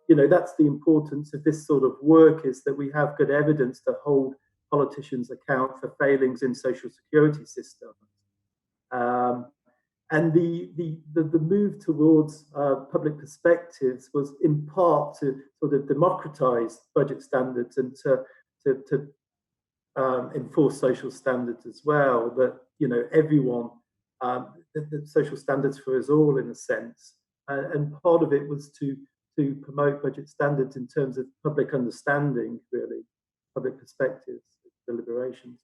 And, that's the importance of this sort of work, is that we have good evidence to hold politicians account for failings in social security systems. And the move towards public perspectives was in part to sort of democratize budget standards and to enforce social standards as well. That everyone, the social standards for us all, in a sense. And part of it was to promote budget standards in terms of public understanding, really, public perspectives, deliberations.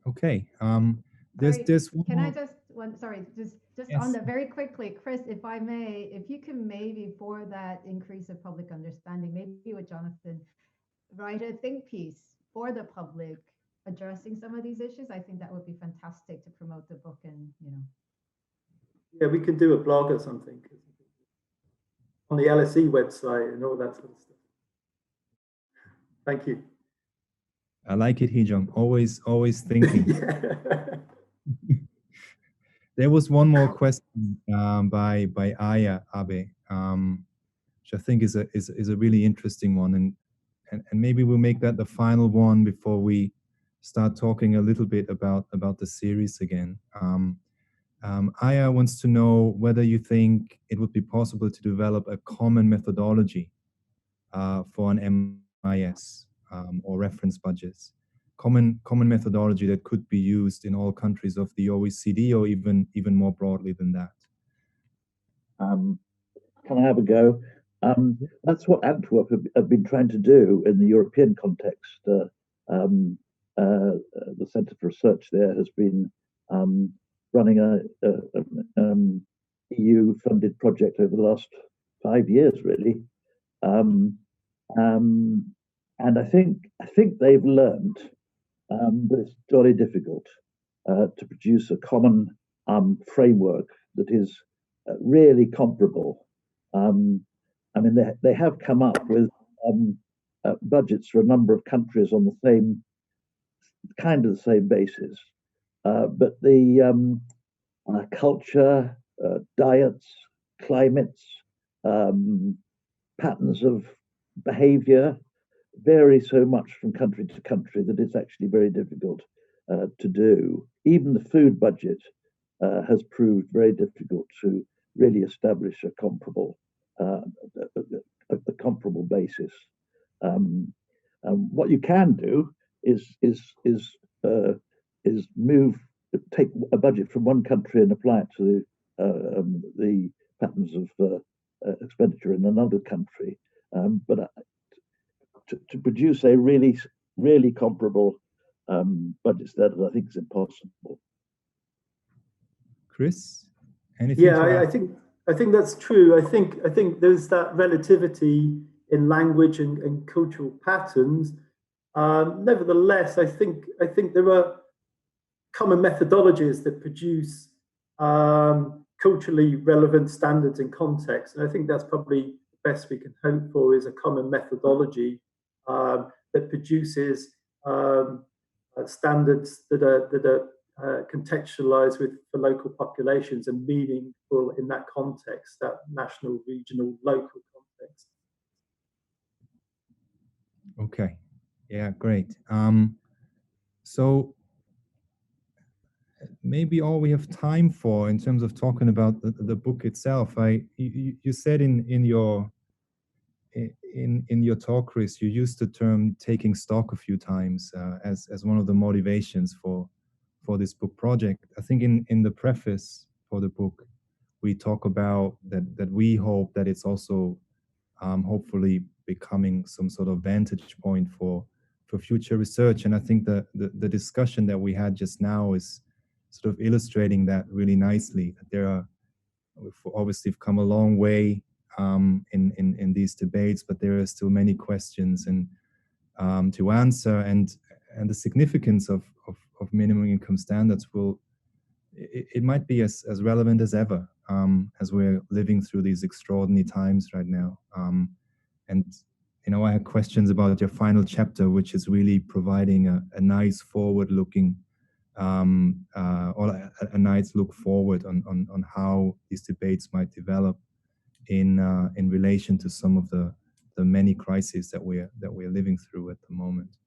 Okay. There's one Can more. I just just Yes. on that very quickly, Chris, if I may, if you can maybe, for that increase of public understanding, maybe with Jonathan, write a think piece for the public addressing some of these issues. I think that would be fantastic to promote the book and Yeah, we can do a blog or something on the LSE website and all that sort of stuff. Thank you. I like it, Hee-jung. Always thinking. There was one more question by Aya Abe, which I think is a really interesting one, and maybe we'll make that the final one before we start talking a little bit about the series again. Aya wants to know whether you think it would be possible to develop a common methodology for an MIS or reference budgets. Common methodology that could be used in all countries of the OECD, or even more broadly than that. Can I have a go? That's what Antwerp have been trying to do in the European context. The Centre for Research there has been running a EU-funded project over the last 5 years, really. And I think they've learned that it's jolly difficult to produce a common framework that is really comparable. I mean, they have come up with budgets for a number of countries on the same basis, but the culture, diets, climates, patterns of behavior vary so much from country to country that it's actually very difficult to do. Even the food budget has proved very difficult to really establish a comparable basis. What you can do is take a budget from one country and apply it to the patterns of expenditure in another country, but to produce a really comparable budget standard, I think is impossible. Chris, anything? Yeah, I think that's true. I think there's that relativity in language and cultural patterns. Nevertheless, I think there are common methodologies that produce culturally relevant standards and context, and I think that's probably the best we can hope for, is a common methodology that produces standards that are contextualized for local populations and meaningful in that context, that national, regional, local context. Okay, yeah, great. So maybe all we have time for in terms of talking about the book itself. You said in your talk, Chris, you used the term taking stock a few times as one of the motivations for this book project. I think in the preface for the book, we talk about that we hope that it's also hopefully becoming some sort of vantage point for future research. And I think the discussion that we had just now is sort of illustrating that really nicely, that we've obviously come a long way in these debates, but there are still many questions and to answer, and the significance of minimum income standards it might be as relevant as ever as we're living through these extraordinary times right now. And I had questions about your final chapter, which is really providing a nice forward-looking or a nice look forward on how these debates might develop in relation to some of the many crises that we're living through at the moment.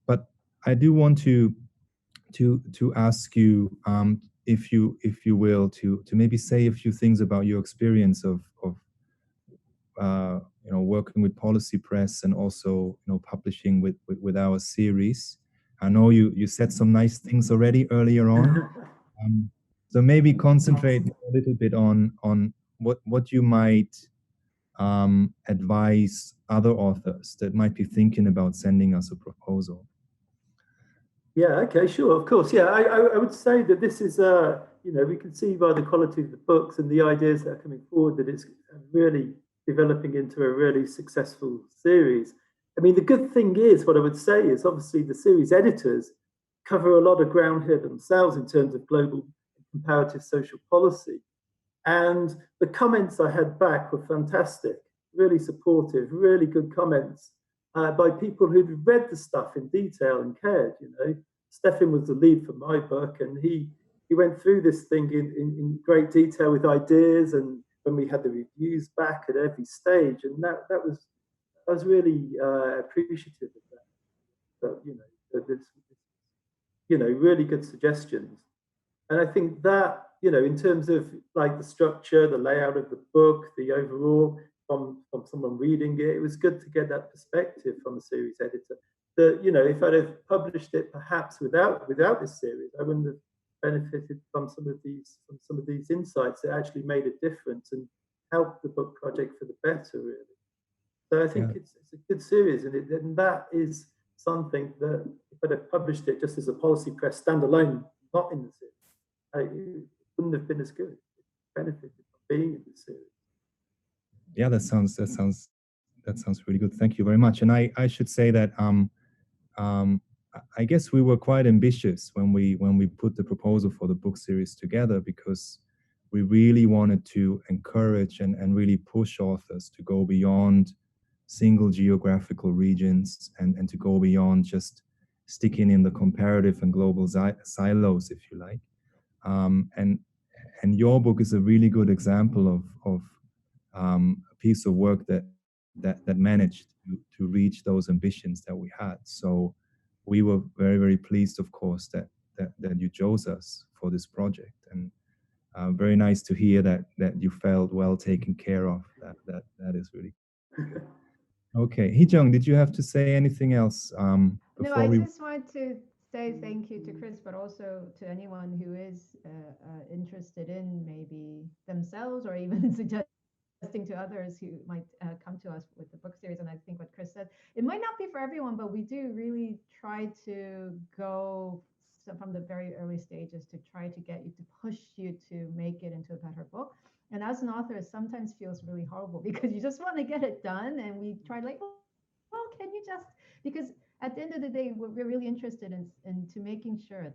But I do want to ask you, if you will, to maybe say a few things about your experience of working with Policy Press and also publishing with our series. I know you said some nice things already earlier on, so maybe concentrate a little bit on what you might advise other authors that might be thinking about sending us a proposal. Yeah, okay, sure, of course. Yeah, I would say that this is, we can see by the quality of the books and the ideas that are coming forward that it's really developing into a really successful series. I mean, the good thing is, what I would say is, obviously the series editors cover a lot of ground here themselves in terms of global comparative social policy. And the comments I had back were fantastic, really supportive, really good comments by people who'd read the stuff in detail and cared. You know, Stefan was the lead for my book, and he went through this thing in great detail with ideas, and when we had the reviews back at every stage, and I was really appreciative of that. But, you know, this, you know, really good suggestions. And I think that, you know, in terms of like the structure, the layout of the book, the overall, from someone reading it, it was good to get that perspective from a series editor. That, you know, if I'd have published it perhaps without this series, I wouldn't have benefited from some of these insights that actually made a difference and helped the book project for the better, really. So I think it's a good series, and that is something that if I'd have published it just as a policy press standalone, not in the series, it wouldn't have been as good. It benefited from being in the series. Yeah, that sounds really good. Thank you very much. And I should say that I guess we were quite ambitious when we put the proposal for the book series together, because we really wanted to encourage and really push authors to go beyond single geographical regions and to go beyond just sticking in the comparative and global silos, if you like. And your book is a really good example of a piece of work that managed to reach those ambitions that we had. So we were very, very pleased, of course, that you chose us for this project, and very nice to hear that you felt well taken care of. That is really good. Okay, Hee-jung, did you have to say anything else? No, I just want to say thank you to Chris, but also to anyone who is interested in maybe themselves or even suggesting to others who might come to us with the book series. And I think what Chris said, it might not be for everyone, but we do really try to go from the very early stages to try to get you, to push you to make it into a better book. And as an author, it sometimes feels really horrible because you just want to get it done. And we try like, well, can you just, because at the end of the day, we're really interested in to making sure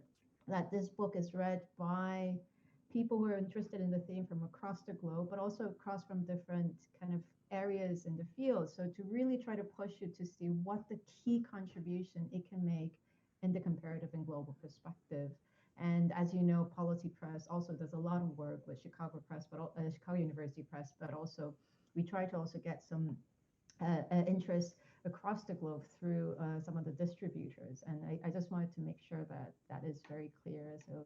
that this book is read by people who are interested in the theme from across the globe, but also across from different kind of areas in the field. So to really try to push you to see what the key contribution it can make in the comparative and global perspective. And as you know, Policy Press also does a lot of work with Chicago Press, but Chicago University Press, but also we try to also get some interest across the globe through some of the distributors. And I just wanted to make sure that that is very clear. So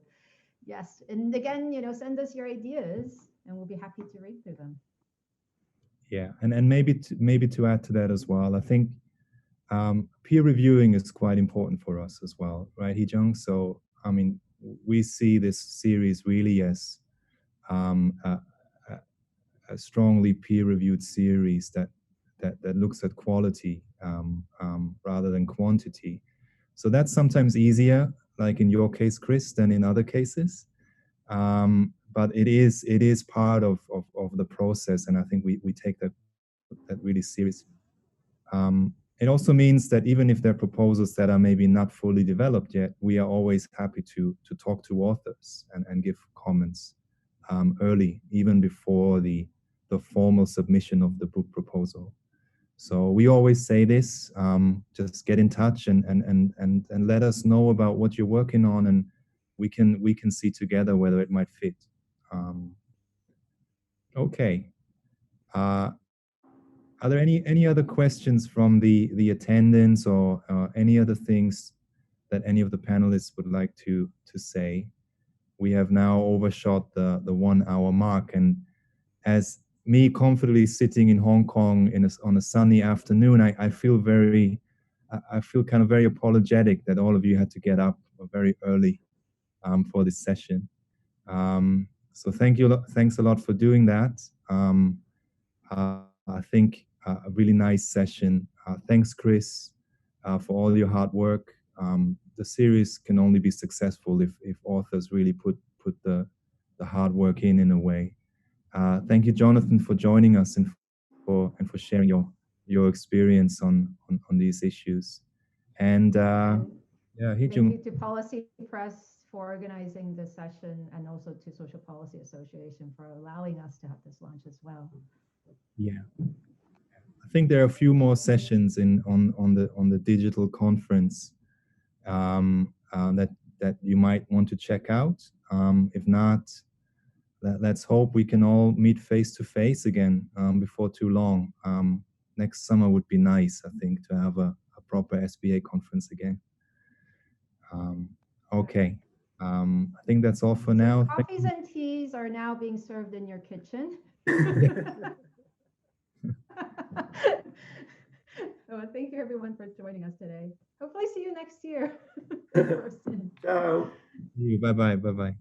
yes, and again, you know, send us your ideas and we'll be happy to read through them. Yeah, and maybe to add to that as well, I think peer reviewing is quite important for us as well, right, Hee-jung? So, I mean, we see this series really as a strongly peer-reviewed series that looks at quality rather than quantity. So that's sometimes easier, like in your case, Chris, than in other cases. But it is part of the process, and I think we take that really seriously. It also means that even if there are proposals that are maybe not fully developed yet, we are always happy to talk to authors and give comments early, even before the formal submission of the book proposal. So we always say this: just get in touch and let us know about what you're working on, and we can see together whether it might fit. Okay. Are there any other questions from the attendants, or any other things that any of the panelists would like to say? We have now overshot the 1 hour mark, and as me comfortably sitting in Hong Kong on a sunny afternoon, I feel kind of very apologetic that all of you had to get up very early for this session. So thanks a lot for doing that. I think a really nice session. Thanks, Chris, for all your hard work. The series can only be successful if authors really put the hard work in a way. Thank you, Jonathan, for joining us and for sharing your experience on these issues. And yeah, thank you to Policy Press for organizing this session, and also to Social Policy Association for allowing us to have this launch as well. Yeah. I think there are a few more sessions on the digital conference that you might want to check out. If not, let's hope we can all meet face to face again before too long. Next summer would be nice, I think, to have a proper SBA conference again. Okay, I think that's all for now. Coffees and teas are now being served in your kitchen. Well, thank you everyone for joining us today. Hopefully see you next year in person. Ciao. Bye bye. Bye bye.